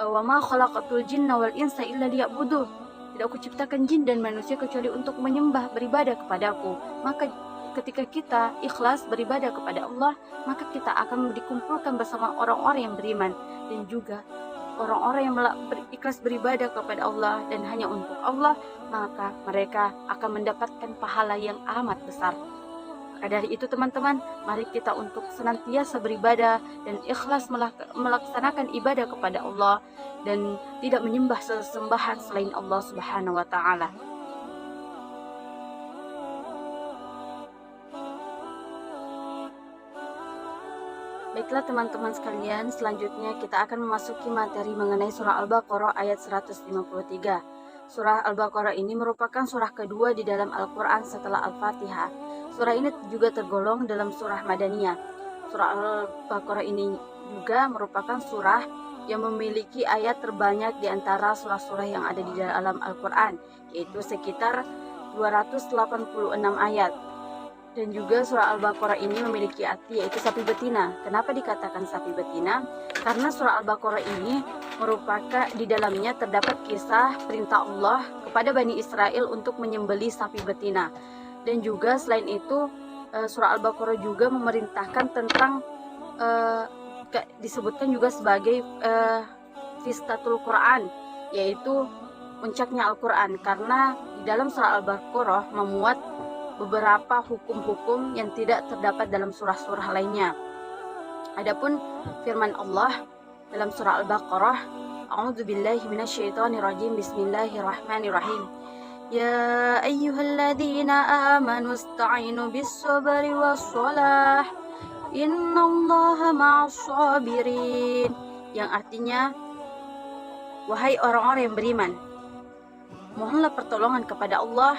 wa ma khalaqatul jinna wal insa illa liya'budun. Tidak aku ciptakan jin dan manusia kecuali untuk menyembah, beribadah kepadaku. Maka ketika kita ikhlas beribadah kepada Allah, maka kita akan dikumpulkan bersama orang-orang yang beriman dan juga orang-orang yang ikhlas beribadah kepada Allah dan hanya untuk Allah, maka mereka akan mendapatkan pahala yang amat besar. Maka dari itu teman-teman, mari kita untuk senantiasa beribadah dan ikhlas melaksanakan ibadah kepada Allah dan tidak menyembah sesembahan selain Allah Subhanahu wa taala. Baiklah teman-teman sekalian, selanjutnya kita akan memasuki materi mengenai surah Al-Baqarah ayat 153. Surah Al-Baqarah ini merupakan surah kedua di dalam Al-Quran setelah Al-Fatihah. Surah ini juga tergolong dalam surah Madaniyah. Surah Al-Baqarah ini juga merupakan surah yang memiliki ayat terbanyak di antara surah-surah yang ada di dalam Al-Quran, yaitu sekitar 286 ayat. Dan juga surah Al-Baqarah ini memiliki arti yaitu sapi betina. Kenapa dikatakan sapi betina? Karena surah Al-Baqarah ini merupakan di dalamnya terdapat kisah perintah Allah kepada Bani Israel untuk menyembelih sapi betina. Dan juga selain itu surah Al-Baqarah juga memerintahkan tentang disebutkan juga sebagai Fistatul Quran, yaitu puncaknya Al-Quran, karena di dalam surah Al-Baqarah memuat beberapa hukum-hukum yang tidak terdapat dalam surah-surah lainnya. Adapun firman Allah dalam surah Al-Baqarah, A'udzubillahi minasyaitonirrajim, Bismillahirrahmanirrahim. Ya ayyuhalladzina amanu ista'inu bis-sabri was-shalah, innallaha ma'as-sabirin. Yang artinya, wahai orang-orang yang beriman, mohonlah pertolongan kepada Allah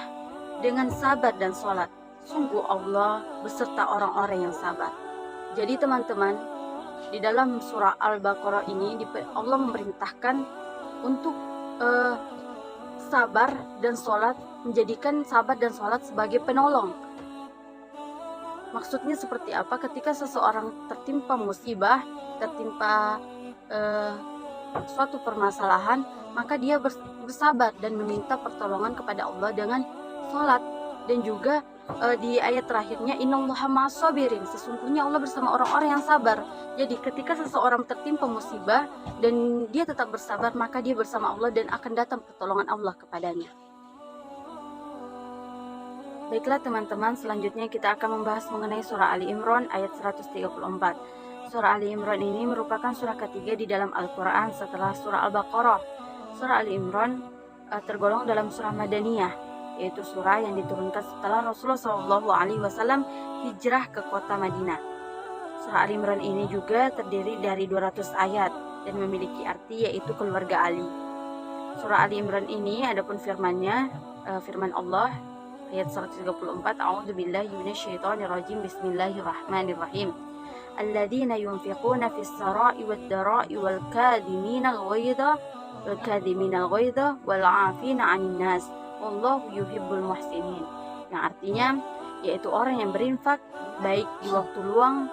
dengan sabar dan sholat. Sungguh Allah beserta orang-orang yang sabar. Jadi teman-teman, di dalam surah Al-Baqarah ini Allah memerintahkan untuk sabar dan sholat, menjadikan sabar dan sholat sebagai penolong. Maksudnya seperti apa? Ketika seseorang tertimpa musibah, tertimpa suatu permasalahan, maka dia bersabar dan meminta pertolongan kepada Allah dengan sholat. Dan juga di ayat terakhirnya, innallaha ma'as-sabirin, sesungguhnya Allah bersama orang-orang yang sabar. Jadi ketika seseorang tertimpa musibah dan dia tetap bersabar, maka dia bersama Allah dan akan datang pertolongan Allah kepadanya. Baiklah teman-teman, selanjutnya kita akan membahas mengenai surah Ali Imran ayat 134. Surah Ali Imran ini merupakan surah ketiga di dalam Al-Quran setelah surah Al-Baqarah. Surah Ali Imran tergolong dalam surah Madaniyah, yaitu surah yang diturunkan setelah Rasulullah SAW hijrah ke kota Madinah. Surah Ali Imran ini juga terdiri dari 200 ayat dan memiliki arti yaitu keluarga Ali. Surah Ali Imran ini adapun firman Allah ayat 134, A'udzubillahi minasyaitonirrajim, Bismillahirrahmanirrahim. Alladzina yunfiquna fis sarai wad darai wal kadhimina al-ghaidha wal 'afina 'anil nas wallahu yuhibbul muhsinin. Yang artinya yaitu orang yang berinfak baik di waktu luang,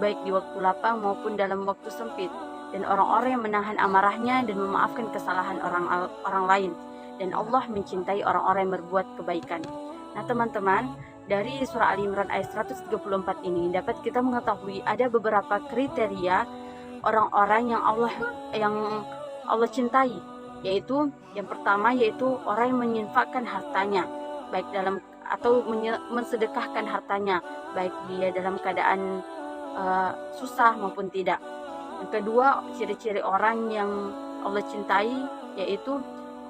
baik di waktu lapang maupun dalam waktu sempit, dan orang-orang yang menahan amarahnya dan memaafkan kesalahan orang lain, dan Allah mencintai orang-orang yang berbuat kebaikan. Nah teman-teman, dari surah Ali Imran ayat 134 ini dapat kita mengetahui ada beberapa kriteria orang-orang yang Allah cintai, yaitu yang pertama yaitu orang yang menyinfakkan hartanya, baik dalam atau mensedekahkan hartanya, baik dia dalam keadaan susah maupun tidak. Yang kedua, ciri-ciri orang yang Allah cintai yaitu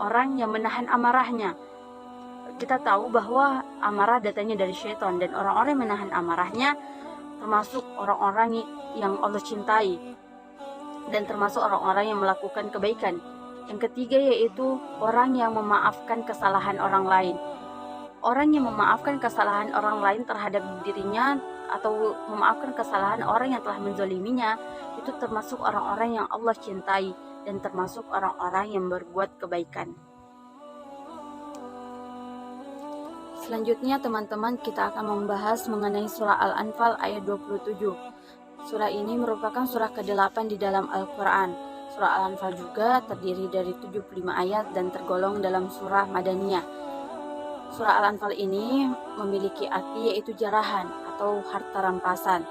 orang yang menahan amarahnya. Kita tahu bahwa amarah datangnya dari syaitan, dan orang-orang yang menahan amarahnya termasuk orang-orang yang Allah cintai dan termasuk orang-orang yang melakukan kebaikan. Yang ketiga yaitu orang yang memaafkan kesalahan orang lain. Orang yang memaafkan kesalahan orang lain terhadap dirinya atau memaafkan kesalahan orang yang telah menzoliminya, itu termasuk orang-orang yang Allah cintai dan termasuk orang-orang yang berbuat kebaikan. Selanjutnya teman-teman, kita akan membahas mengenai surah Al-Anfal ayat 27. Surah ini merupakan surah ke-8 di dalam Al-Quran. Surah Al-Anfal juga terdiri dari 75 ayat dan tergolong dalam surah Madaniyah. Surah Al-Anfal ini memiliki arti yaitu jarahan atau harta rampasan.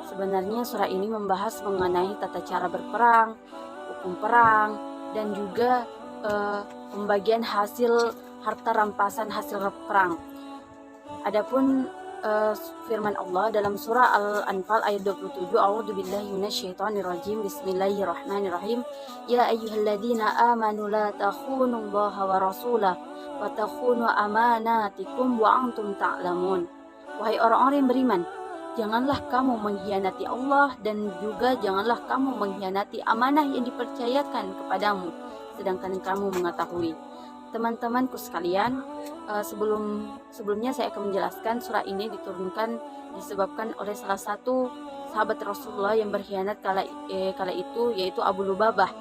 Sebenarnya surah ini membahas mengenai tata cara berperang, hukum perang, dan juga pembagian hasil harta rampasan hasil perang. Adapun firman Allah dalam surah Al-Anfal ayat 27, A'udzubillahi minasyaitonirrajim, Bismillahirrahmanirrahim. Ya ayyuhalladzina amanu la takhunullaha wa rasulah wa takhunu amanatikum wa antum ta'lamun. Wahai orang-orang yang beriman, janganlah kamu mengkhianati Allah dan juga janganlah kamu mengkhianati amanah yang dipercayakan kepadamu sedangkan kamu mengetahui. Teman-temanku sekalian, sebelumnya saya akan menjelaskan surah ini diturunkan disebabkan oleh salah satu sahabat Rasulullah yang berkhianat kala itu, yaitu Abu Lubabah,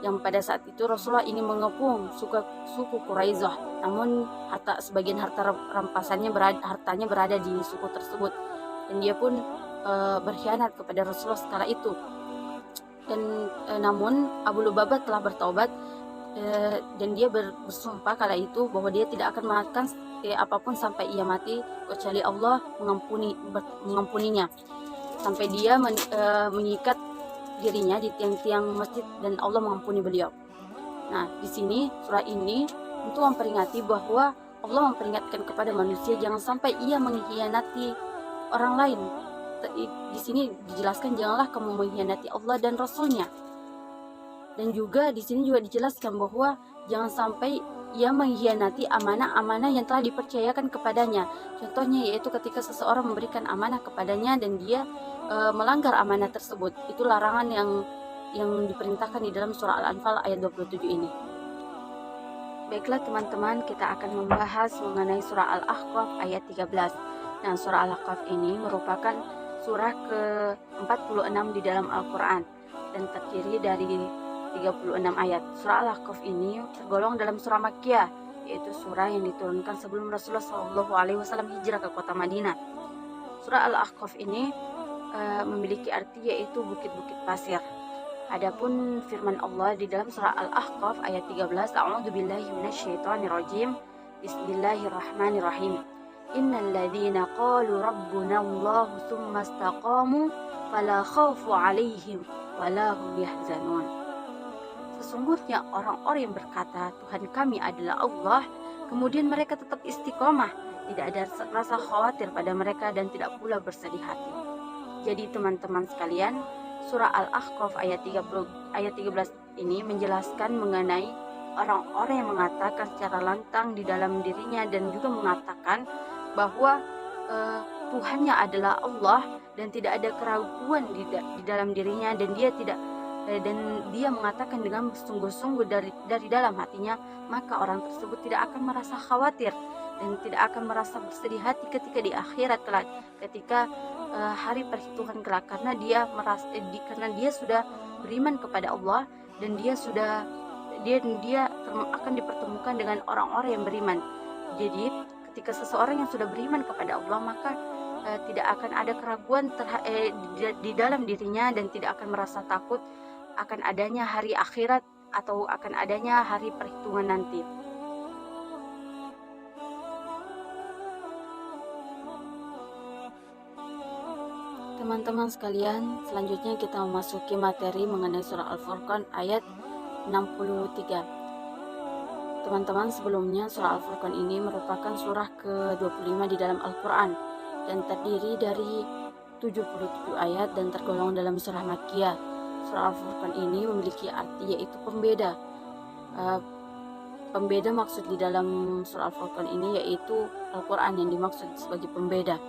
yang pada saat itu Rasulullah ingin mengepung suku Quraisyah, namun sebagian harta rampasannya hartanya berada di suku tersebut, dan dia pun berkhianat kepada Rasulullah sekala itu. Dan namun Abu Lubabah telah bertaubat dan dia bersumpah kala itu bahwa dia tidak akan melakukan apapun sampai ia mati kecuali Allah mengampuninya, sampai dia mengikat dirinya di tiang-tiang masjid dan Allah mengampuni beliau. Nah, di sini surah ini untuk memperingati bahwa Allah memperingatkan kepada manusia jangan sampai ia mengkhianati orang lain. Di sini dijelaskan janganlah kamu mengkhianati Allah dan Rasulnya. Dan juga di sini juga dijelaskan bahwa jangan sampai ia mengkhianati amanah-amanah yang telah dipercayakan kepadanya. Contohnya yaitu ketika seseorang memberikan amanah kepadanya dan dia melanggar amanah tersebut. Itu larangan yang diperintahkan di dalam surah Al-Anfal ayat 27 ini. Baiklah teman-teman, kita akan membahas mengenai surah Al-Ahqaf ayat 13. Nah, surah Al-Ahqaf ini merupakan surah ke-46 di dalam Al-Quran dan terdiri dari 36 ayat. Surah Al-Ahqaf ini tergolong dalam surah Makkiyah, yaitu surah yang diturunkan sebelum Rasulullah SAW hijrah ke kota Madinah. Surah Al-Ahqaf ini memiliki arti yaitu bukit-bukit pasir. Adapun firman Allah di dalam surah Al-Ahqaf ayat 13, A'udzubillahi minasyaitonirrajim, Bismillahirrahmanirrahim. Innal ladzina qalu rabbuna Allah tsumma istaqamu fala khaufu 'alaihim wala hum yahzanun. Sesungguhnya orang-orang yang berkata Tuhan kami adalah Allah, kemudian mereka tetap istiqomah, tidak ada rasa khawatir pada mereka dan tidak pula bersedih hati. Jadi teman-teman sekalian, surah Al-Ahqaf ayat 13 ini menjelaskan mengenai orang-orang yang mengatakan secara lantang di dalam dirinya dan juga mengatakan bahwa Tuhannya adalah Allah dan tidak ada keraguan di dalam dirinya, dan dia mengatakan dengan sungguh-sungguh dari dalam hatinya, maka orang tersebut tidak akan merasa khawatir dan tidak akan merasa bersedih hati ketika di akhirat kelak, ketika hari perhitungan kelak, karena dia sudah beriman kepada Allah dan dia akan dipertemukan dengan orang-orang yang beriman. Jadi ketika seseorang yang sudah beriman kepada Allah, maka tidak akan ada keraguan di dalam dirinya dan tidak akan merasa takut akan adanya hari akhirat atau akan adanya hari perhitungan nanti. Teman-teman sekalian, selanjutnya kita memasuki materi mengenai surah Al-Furqan ayat 63. Teman-teman, sebelumnya surah Al-Furqan ini merupakan surah ke-25 di dalam Al-Quran dan terdiri dari 77 ayat dan tergolong dalam surah Makkiyah. Surah Al-Furqan ini memiliki arti yaitu pembeda. Pembeda maksud di dalam surah Al-Furqan ini yaitu Al-Quran yang dimaksud sebagai pembeda.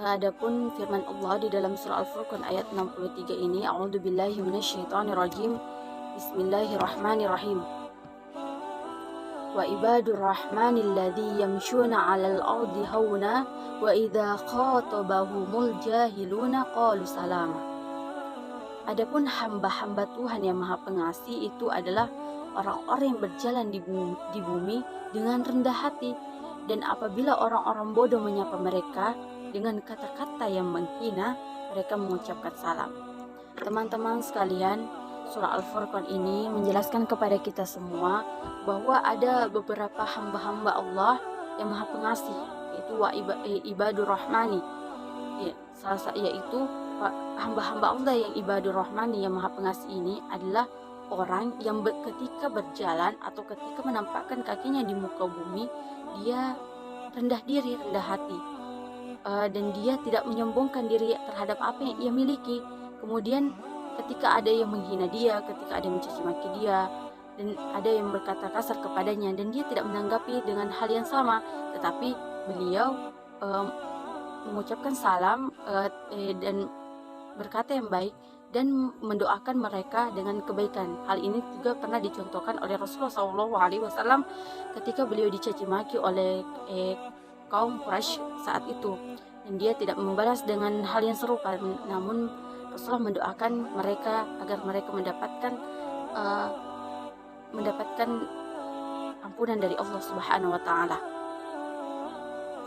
Adapun firman Allah di dalam surah Al-Furqan ayat 63 ini, A'udzubillahi minasyaitonirrajim, Bismillahirrahmanirrahim. wa ibadur rahmanil ladzi yamshuna 'alal ardi hauna wa idza khatabahumul jahiluna qalu salama. Adapun hamba-hamba Tuhan yang Maha Pengasih itu adalah orang-orang yang berjalan di bumi dengan rendah hati, dan apabila orang-orang bodoh menyapa mereka dengan kata-kata yang menghina, mereka mengucapkan salam. Teman-teman sekalian, surah Al-Furqan ini menjelaskan kepada kita semua bahwa ada beberapa hamba-hamba Allah yang Maha Pengasih, yaitu ibadur rahmani, yaitu hamba-hamba Allah yang ibadur rahmani yang Maha Pengasih ini adalah orang yang ketika berjalan atau ketika menampakkan kakinya di muka bumi, dia rendah diri, rendah hati, dan dia tidak menyombongkan diri terhadap apa yang ia miliki. Kemudian ketika ada yang menghina dia, ketika ada yang mencaci maki dia, dan ada yang berkata kasar kepadanya, dan dia tidak menanggapi dengan hal yang sama, tetapi beliau mengucapkan salam dan berkata yang baik dan mendoakan mereka dengan kebaikan. Hal ini juga pernah dicontohkan oleh Rasulullah SAW ketika beliau dicaci maki oleh kaum Quraisy saat itu, dan dia tidak membalas dengan hal yang serupa, namun Rasulullah mendoakan mereka agar mereka mendapatkan ampunan dari Allah Subhanahu wa taala.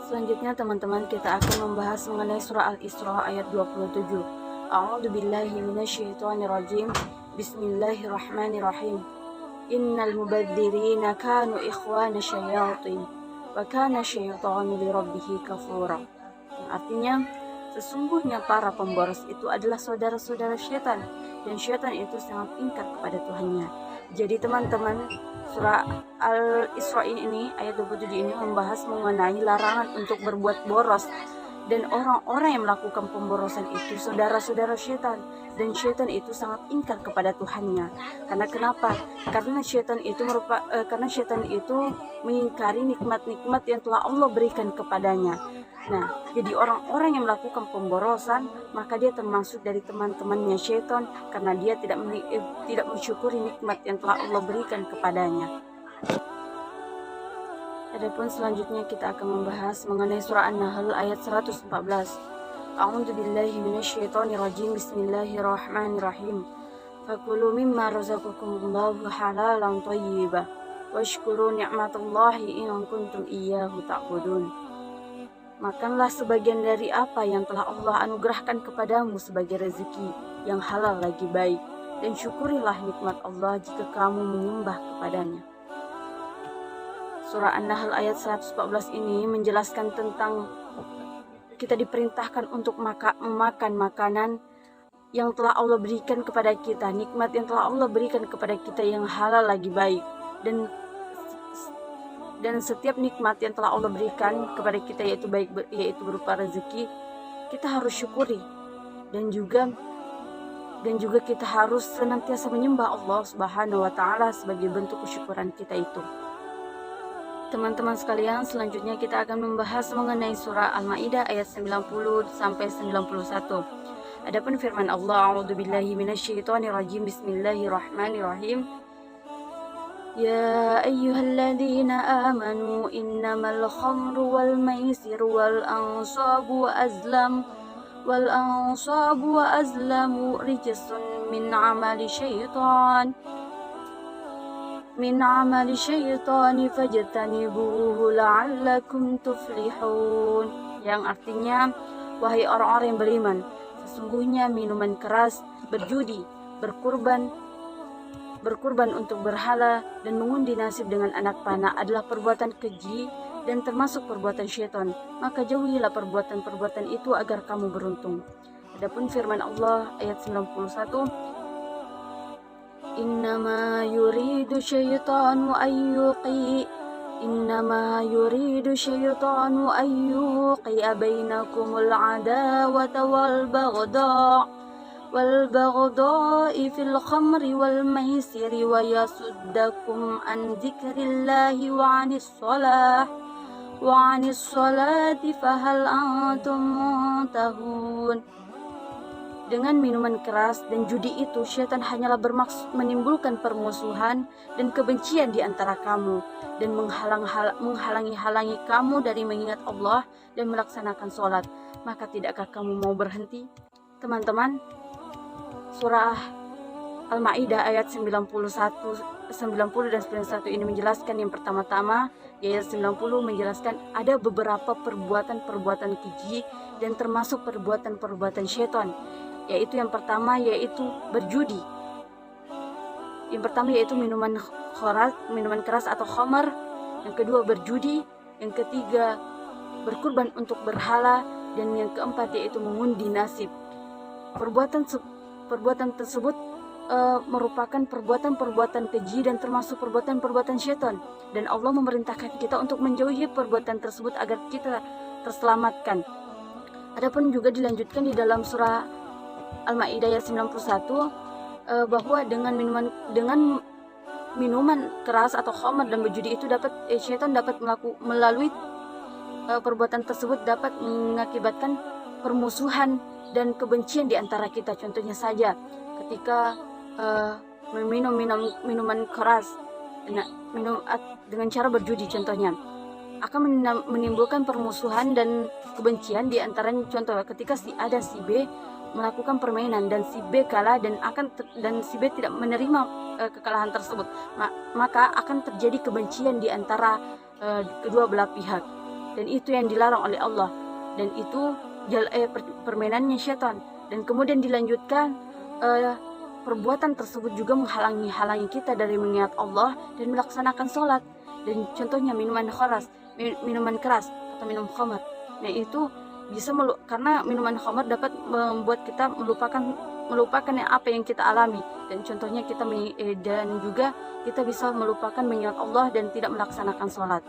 Selanjutnya teman-teman, kita akan membahas mengenai surah Al-Isra ayat 27. A'udzu billahi minasyaitonir rajim. Bismillahirrahmanirrahim. Innal mubadzirina kanu ikhwana syayatin wa kana syaitanu lirabbih kafura. Yang artinya, sesungguhnya para pemboros itu adalah saudara-saudara syaitan, dan syaitan itu sangat ingkar kepada Tuhannya. Jadi teman-teman, surah Al-Isra ini ayat 27 ini membahas mengenai larangan untuk berbuat boros, dan orang-orang yang melakukan pemborosan itu saudara-saudara syaitan, dan syaitan itu sangat ingkar kepada Tuhannya. Karena kenapa? Karena syaitan itu mengingkari nikmat-nikmat yang telah Allah berikan kepadanya. Nah, jadi orang-orang yang melakukan pemborosan, maka dia termasuk dari teman-temannya syaitan, karena dia tidak mensyukuri nikmat yang telah Allah berikan kepadanya. Adapun selanjutnya kita akan membahas mengenai surah An-Nahl ayat 114. A'udzu billahi minasyaitonir rajim. Bismillahirrahmanirrahim. Fakulu mimma razaqakumullahu halalan thayyiban washkuru ni'matallahi in kuntum iyyahu ta'budun. Makanlah sebagian dari apa yang telah Allah anugerahkan kepadamu sebagai rezeki yang halal lagi baik, dan syukurilah nikmat Allah jika kamu menyembah kepadanya. Surah An-Nahl ayat 114 ini menjelaskan tentang kita diperintahkan untuk memakan makanan yang telah Allah berikan kepada kita, nikmat yang telah Allah berikan kepada kita yang halal lagi baik, dan setiap nikmat yang telah Allah berikan kepada kita yaitu berupa rezeki, kita harus syukuri, dan juga kita harus senantiasa menyembah Allah Subhanahu wa taala sebagai bentuk kesyukuran kita itu. Teman-teman sekalian, selanjutnya kita akan membahas mengenai surah Al-Maidah ayat 90 sampai 91. Adapun firman Allah, A'udzu billahi minasyaitonir rajim. Bismillahirrahmanirrahim. Ya ayyuhalladzina amanu innamal khamru wal maisiru wal ansabu wa azlamu rijsun min amali syaitani fajtanibuhu la'allakum tuflihun. Yang artinya, wahai orang-orang yang beriman, sesungguhnya minuman keras, berjudi, berkurban untuk berhala, dan mengundi nasib dengan anak panah adalah perbuatan keji dan termasuk perbuatan syaitan. Maka jauhilah perbuatan-perbuatan itu agar kamu beruntung. Adapun firman Allah ayat 91, Innama yuridu syaitanu ayyuqi'a bainakumul adawata wal baghdha'i fil khamri wal maisiri wa yasuddakum an dzikrillahi wa 'anis salati fahal antum muntahun. Dengan minuman keras dan judi itu, syaitan hanyalah bermaksud menimbulkan permusuhan dan kebencian di antara kamu dan menghalangi kamu dari mengingat Allah dan melaksanakan sholat. Maka tidakkah kamu mau berhenti? Teman-teman, surah Al-Maidah ayat 90 dan 91 ini menjelaskan yang pertama-tama, di ayat 90 menjelaskan ada beberapa perbuatan-perbuatan keji dan termasuk perbuatan-perbuatan syaitan. Yaitu yang pertama yaitu berjudi. Yang pertama yaitu minuman keras atau khamar. Yang kedua berjudi. Yang ketiga berkurban untuk berhala. Dan yang keempat yaitu mengundi nasib. Perbuatan tersebut merupakan perbuatan-perbuatan keji dan termasuk perbuatan-perbuatan syaitan. Dan Allah memerintahkan kita untuk menjauhi perbuatan tersebut agar kita terselamatkan. Adapun juga dilanjutkan di dalam surah Al-Maidah ayat 91 bahwa dengan minuman keras atau khamar dan berjudi itu syaitan dapat melalui perbuatan tersebut dapat mengakibatkan permusuhan dan kebencian di antara kita. Contohnya saja ketika meminum minuman keras dengan cara berjudi, contohnya akan menimbulkan permusuhan dan kebencian di antaranya. Contoh ketika si B melakukan permainan dan si B kalah dan si B tidak menerima kekalahan tersebut, maka akan terjadi kebencian di antara kedua belah pihak, dan itu yang dilarang oleh Allah, dan itu permainannya syaitan. Dan kemudian dilanjutkan perbuatan tersebut juga menghalangi kita dari mengingat Allah dan melaksanakan sholat. Dan contohnya minuman keras atau minum khamar. Nah itu bisa karena minuman khamar dapat membuat kita melupakan apa yang kita alami, dan contohnya dan juga kita bisa melupakan mengingat Allah dan tidak melaksanakan sholat.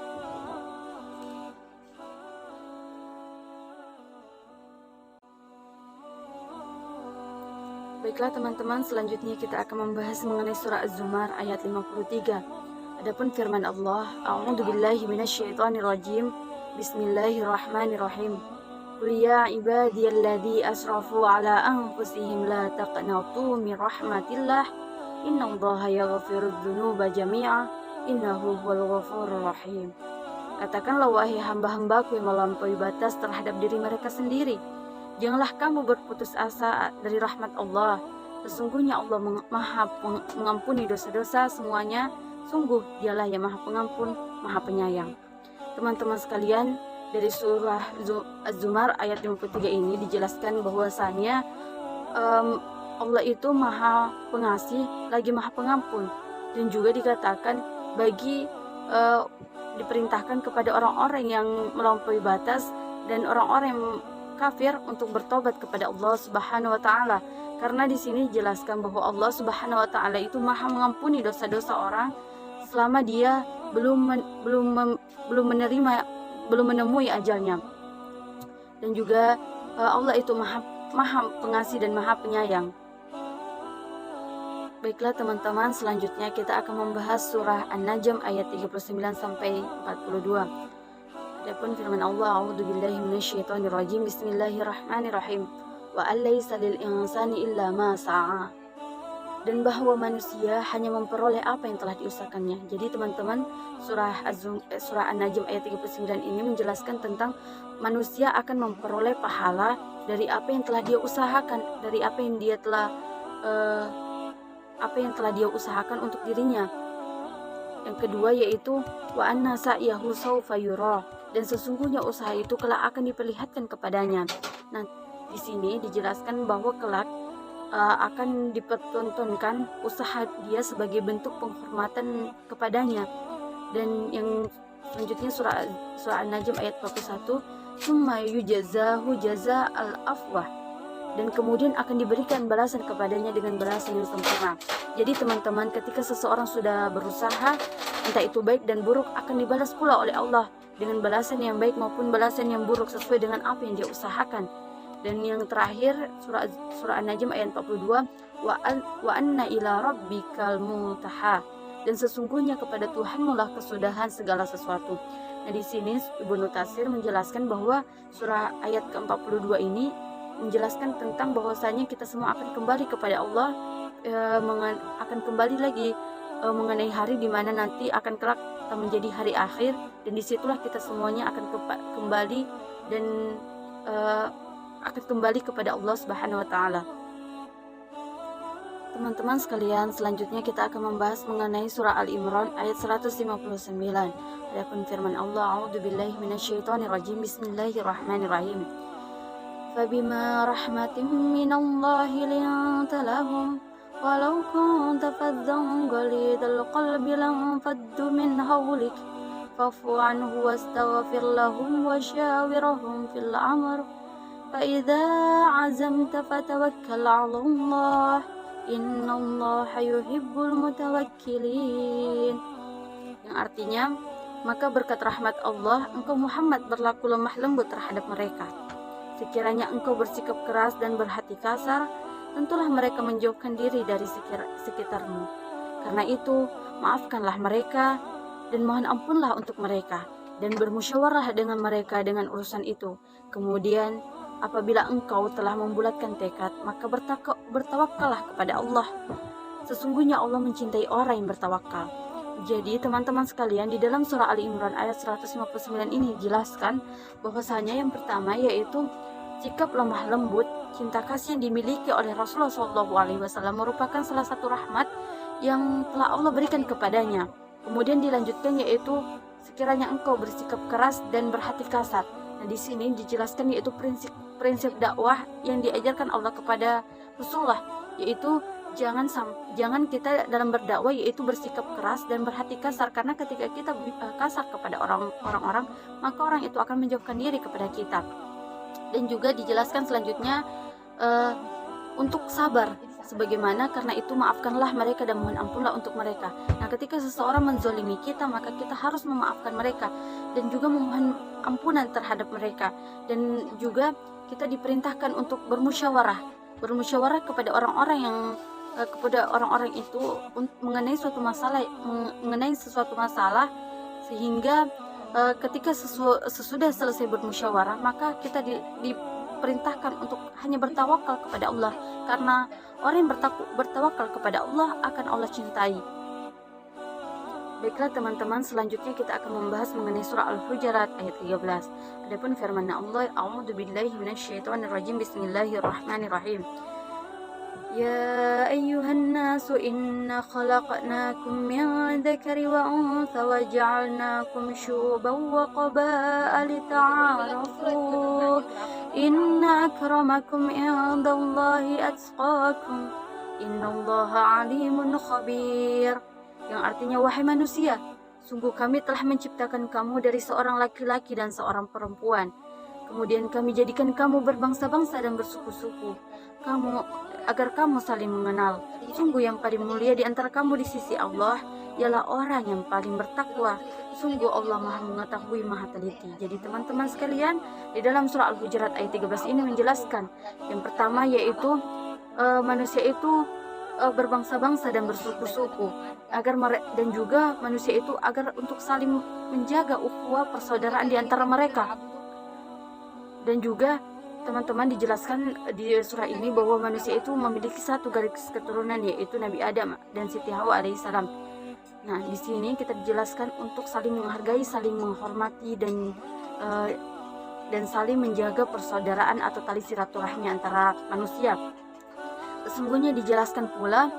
Baiklah teman-teman, selanjutnya kita akan membahas mengenai surah Az-Zumar ayat 53. Adapun firman Allah, A'udzubillahi minasyaitonirrajim. Bismillahirrahmanirrahim. Qul ya ibadiyalladzi asrafu ala anfusihim la taqnatu min rahmatillah innallaha yaghfirudz dzunuba jami'a innahu huwal ghafurur rahim. Katakanlah wahai hamba-hambaku yang melampaui batas terhadap diri mereka sendiri, janganlah kamu berputus asa dari rahmat Allah. Sesungguhnya Allah Maha mengampuni dosa-dosa semuanya. Sungguh Dialah yang Maha Pengampun, Maha Penyayang. Teman-teman sekalian, dari surah Az-Zumar ayat 53 ini dijelaskan bahwasanya Allah itu Maha Pengasih lagi Maha Pengampun, dan juga dikatakan diperintahkan kepada orang-orang yang melampaui batas dan orang-orang yang kafir untuk bertobat kepada Allah Subhanahu wa taala. Karena di sini dijelaskan bahwa Allah Subhanahu wa taala itu Maha mengampuni dosa-dosa orang selama dia belum menemui ajalnya. Dan juga Allah itu Maha Pengasih dan Maha Penyayang. Baiklah teman-teman, selanjutnya kita akan membahas surah An-Najm ayat 39 sampai 42. Adapun firman Allah, A'udzubillahi minasyaitonirrajim. Bismillahirrahmanirrahim. Wa allaysa lil insani illa ma sa'a. Dan bahwa manusia hanya memperoleh apa yang telah diusahakannya. Jadi teman-teman, surah An-Najm ayat 39 ini menjelaskan tentang manusia akan memperoleh pahala dari apa yang telah dia usahakan, dari apa yang telah dia usahakan untuk dirinya. Yang kedua yaitu wa anna sa'yahu sawfa yura, dan sesungguhnya usaha itu kelak akan diperlihatkan kepadanya. Nah, di sini dijelaskan bahwa kelak akan dipertontonkan usaha dia sebagai bentuk penghormatan kepadanya. Dan yang selanjutnya surah An-Najm ayat 41, summa yujazahu jaza'al afwah, dan kemudian akan diberikan balasan kepadanya dengan balasan yang sempurna. Jadi teman-teman, ketika seseorang sudah berusaha, entah itu baik dan buruk, akan dibalas pula oleh Allah dengan balasan yang baik maupun balasan yang buruk sesuai dengan apa yang dia usahakan. Dan yang terakhir surah An-Najm ayat 42, wa anna ila rabbikal muntaha, dan sesungguhnya kepada Tuhanmu lah kesudahan segala sesuatu. Nah, di sini Ibnu Katsir menjelaskan bahwa surah ayat ke-42 ini menjelaskan tentang bahwasanya kita semua akan kembali kepada Allah, akan kembali lagi mengenai hari di mana nanti akan kelak menjadi hari akhir, dan disitulah kita semuanya akan kembali dan akan kembali kepada Allah Subhanahu wa Ta'ala. Teman-teman sekalian, selanjutnya kita akan membahas mengenai surah Al-Imran ayat 159. Adapun firman Allah, A'udzubillahi minasyaitonirrajim, Bismillahirrahmanirrahim. Fabima rahmatin minallahi linta lahum walau kunta faddan ghalidal qalbi lanfaddu min hawlik fa'fu anhu wastaghfir lahum wasyawirhum fil amr fa idza azamta fatawakkal 'ala Allah innallaha yuhibbul mutawakkilin. Yang artinya, maka berkat rahmat Allah engkau Muhammad berlaku lemah lembut terhadap mereka. Sekiranya engkau bersikap keras dan berhati kasar, tentulah mereka menjauhkan diri dari sekitarmu. Karena itu, maafkanlah mereka dan mohon ampunlah untuk mereka, dan bermusyawarah dengan mereka dengan urusan itu. Kemudian apabila engkau telah membulatkan tekad, maka bertawakkallah kepada Allah. Sesungguhnya Allah mencintai orang yang bertawakal. Jadi teman-teman sekalian, di dalam surah Ali Imran ayat 159 ini dijelaskan bahwasanya yang pertama yaitu sikap lemah lembut, cinta kasih yang dimiliki oleh Rasulullah SAW merupakan salah satu rahmat yang telah Allah berikan kepadanya. Kemudian dilanjutkan yaitu sekiranya engkau bersikap keras dan berhati kasar. Nah, di sini dijelaskan yaitu prinsip dakwah yang diajarkan Allah kepada Rasulullah, yaitu jangan kita dalam berdakwah yaitu bersikap keras dan berhati kasar, karena ketika kita kasar kepada orang-orang, maka orang itu akan menjauhkan diri kepada kita. Dan juga dijelaskan selanjutnya untuk sabar, sebagaimana karena itu maafkanlah mereka dan mohon ampunlah untuk mereka. Nah, ketika seseorang menzolimi kita, maka kita harus memaafkan mereka dan juga memohon ampunan terhadap mereka. Dan juga kita diperintahkan untuk bermusyawarah kepada orang-orang itu mengenai sesuatu masalah, sehingga ketika sesudah selesai bermusyawarah, maka kita diperintahkan untuk hanya bertawakal kepada Allah, karena orang yang bertawakal kepada Allah akan Allah cintai. Baiklah teman-teman, selanjutnya kita akan membahas mengenai surah Al-Hujurat ayat 13. Adapun firman Allah, A'udzubillahi minasyaitonirrajim, Bismillahirrahmanirrahim. Ya ayyuhan nasu inna khalaqnakum min dzakari wa untha wa ja'alnakum syu'uban wa qaba'ila lita'arafu inna akramakum indallahi atqakum innallaha alimun khabir. Yang artinya, wahai manusia, sungguh kami telah menciptakan kamu dari seorang laki-laki dan seorang perempuan. Kemudian kami jadikan kamu berbangsa-bangsa dan bersuku-suku, agar kamu saling mengenal. Sungguh yang paling mulia di antara kamu di sisi Allah ialah orang yang paling bertakwa. Sungguh Allah Maha mengetahui, Maha teliti. Jadi teman-teman sekalian, di dalam surah Al-Hujurat ayat 13 ini menjelaskan yang pertama yaitu manusia itu berbangsa-bangsa dan bersuku-suku, dan juga manusia itu agar untuk saling menjaga ukhuwah persaudaraan di antara mereka. Dan juga teman-teman dijelaskan di surah ini bahwa manusia itu memiliki satu garis keturunan, yaitu Nabi Adam dan Siti Hawa alaihissalam. Nah, di sini kita dijelaskan untuk saling menghargai, saling menghormati, dan saling menjaga persaudaraan atau tali silaturahmi antara manusia. Sesungguhnya dijelaskan pula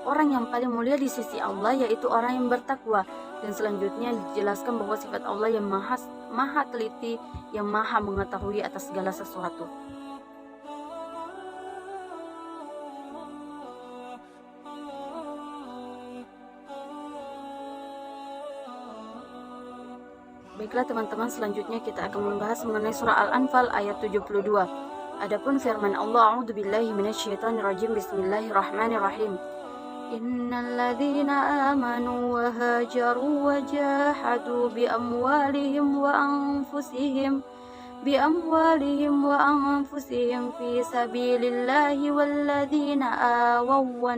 orang yang paling mulia di sisi Allah yaitu orang yang bertakwa. Dan selanjutnya dijelaskan bahwa sifat Allah yang maha teliti, yang maha mengetahui atas segala sesuatu. Baiklah teman-teman, selanjutnya kita akan membahas mengenai surah Al-Anfal ayat 72. Adapun firman Allah, A'udzubillahi minasyaitonirrajim, Bismillahirrahmanirrahim. Innalladzina amanu wa hajaru wa jahadu bi amwalihim wa anfusihim fi sabilillahi walladzina awaw wa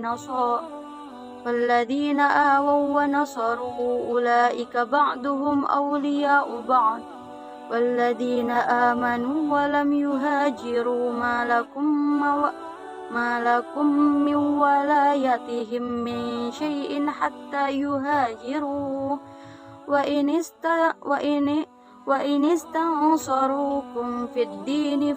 nasaru ulaika ba'duhum awliya'u ba'd والذين آمنوا ولم يهاجروا ما لكم من ولايتهم من شيء حتى يهاجروا وإن استنصروكم في الدين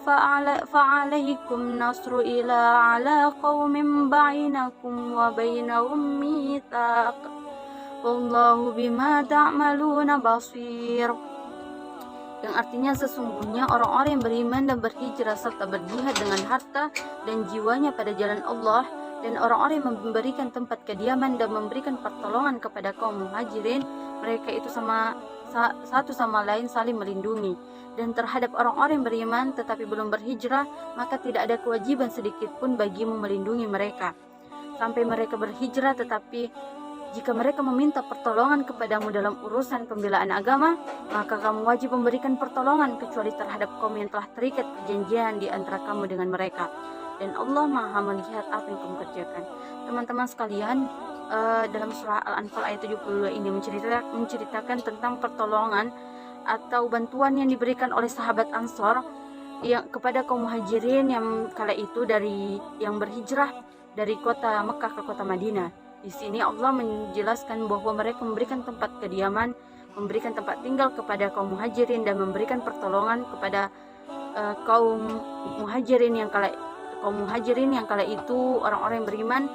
فعليكم نصر إلى على قوم بينكم وبينهم ميثاق والله بما تعملون بصير. Yang artinya sesungguhnya orang-orang yang beriman dan berhijrah serta berjihad dengan harta dan jiwanya pada jalan Allah, dan orang-orang yang memberikan tempat kediaman dan memberikan pertolongan kepada kaum muhajirin, mereka itu satu sama lain saling melindungi. Dan terhadap orang-orang yang beriman tetapi belum berhijrah, maka tidak ada kewajiban sedikit pun bagimu melindungi mereka sampai mereka berhijrah. Tetapi jika mereka meminta pertolongan kepadamu dalam urusan pembelaan agama, maka kamu wajib memberikan pertolongan kecuali terhadap kaum yang telah terikat perjanjian di antara kamu dengan mereka. Dan Allah Maha melihat apa yang kamu kerjakan. Teman-teman sekalian, dalam surah Al-Anfal ayat 72 ini menceritakan tentang pertolongan atau bantuan yang diberikan oleh sahabat Ansor yang kepada kaum muhajirin yang kala itu yang berhijrah dari kota Mekah ke kota Madinah. Di sini Allah menjelaskan bahwa mereka memberikan tempat kediaman, memberikan tempat tinggal kepada kaum muhajirin dan memberikan pertolongan kepada kaum muhajirin yang kala itu orang-orang yang beriman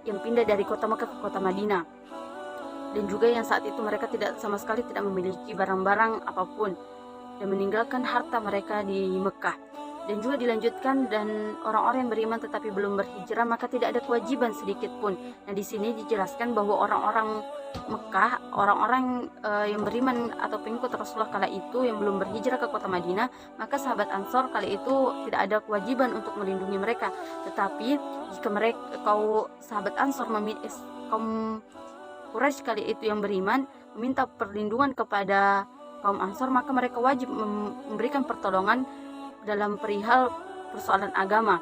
yang pindah dari kota Mekah ke kota Madinah. Dan juga yang saat itu mereka sama sekali tidak memiliki barang-barang apapun dan meninggalkan harta mereka di Mekah. Dan juga dilanjutkan, dan orang-orang yang beriman tetapi belum berhijrah maka tidak ada kewajiban sedikit pun. Nah, di sini dijelaskan bahwa orang-orang Mekah, orang-orang yang beriman atau pengikut Rasulullah kala itu yang belum berhijrah ke kota Madinah, maka sahabat Ansor kala itu tidak ada kewajiban untuk melindungi mereka. Tetapi jika sahabat Ansor kaum Quraisy kali itu yang beriman meminta perlindungan kepada kaum Ansor, maka mereka wajib memberikan pertolongan dalam perihal persoalan agama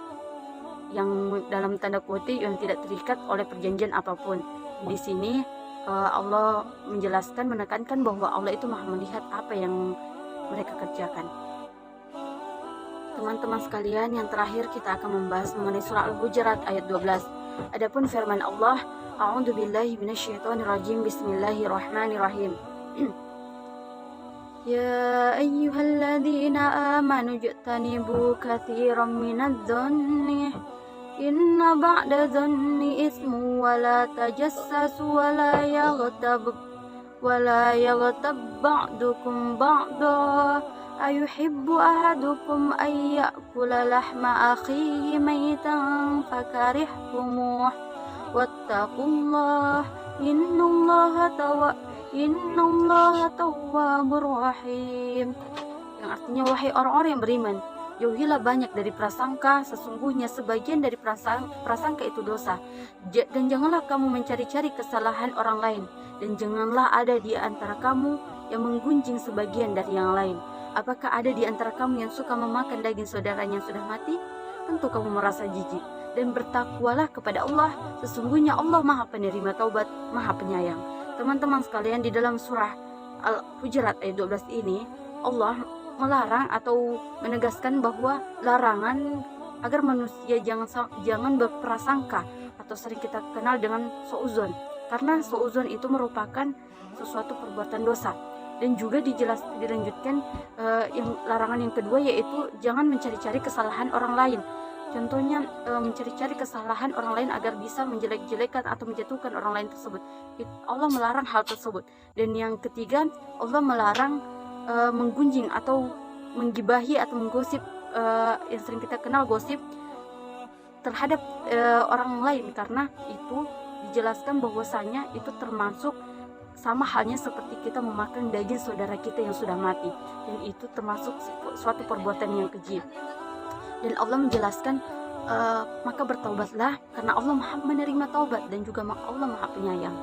yang dalam tanda kutip yang tidak terikat oleh perjanjian apapun. Di sini Allah menjelaskan, menekankan bahwa Allah itu Maha melihat apa yang mereka kerjakan. Teman-teman sekalian, yang terakhir kita akan membahas mengenai surah Al-Hujurat ayat 12. Adapun firman Allah, A'udzubillahi minasyaitonirrajim, Bismillahirrahmanirrahim. يا أيها الذين آمنوا اجتنبوا كثيرا من الظن إن بعد الظن إثم ولا تجسسوا ولا يغتب بعضكم بعضا أيحب أحدكم أن يأكل لحم أخيه ميتا فكرهتموه واتقوا الله إن الله tawwabur rahim. Yang artinya, wahai orang-orang yang beriman, jauhilah banyak dari prasangka, sesungguhnya sebagian dari prasangka itu dosa. Dan janganlah kamu mencari-cari kesalahan orang lain, dan janganlah ada di antara kamu yang menggunjing sebagian dari yang lain. Apakah ada di antara kamu yang suka memakan daging saudaranya yang sudah mati? Tentu kamu merasa jijik. Dan bertakwalah kepada Allah, sesungguhnya Allah Maha penerima taubat, Maha penyayang. Teman-teman sekalian, di dalam surah Al-Hujurat ayat 12 ini Allah melarang atau menegaskan bahwa larangan agar manusia jangan berprasangka atau sering kita kenal dengan suudzon, karena suudzon itu merupakan sesuatu perbuatan dosa. Dan juga dilanjutkan yang larangan yang kedua, yaitu jangan mencari-cari kesalahan orang lain. Contohnya mencari-cari kesalahan orang lain agar bisa menjelek-jelekan atau menjatuhkan orang lain tersebut. Allah melarang hal tersebut. Dan yang ketiga, Allah melarang menggunjing atau menggibahi atau menggosip, yang sering kita kenal gosip terhadap orang lain, karena itu dijelaskan bahwasanya itu termasuk sama halnya seperti kita memakan daging saudara kita yang sudah mati, dan itu termasuk suatu perbuatan yang keji. Dan Allah menjelaskan, maka bertaubatlah karena Allah Maha menerima taubat dan juga Allah Maha penyayang.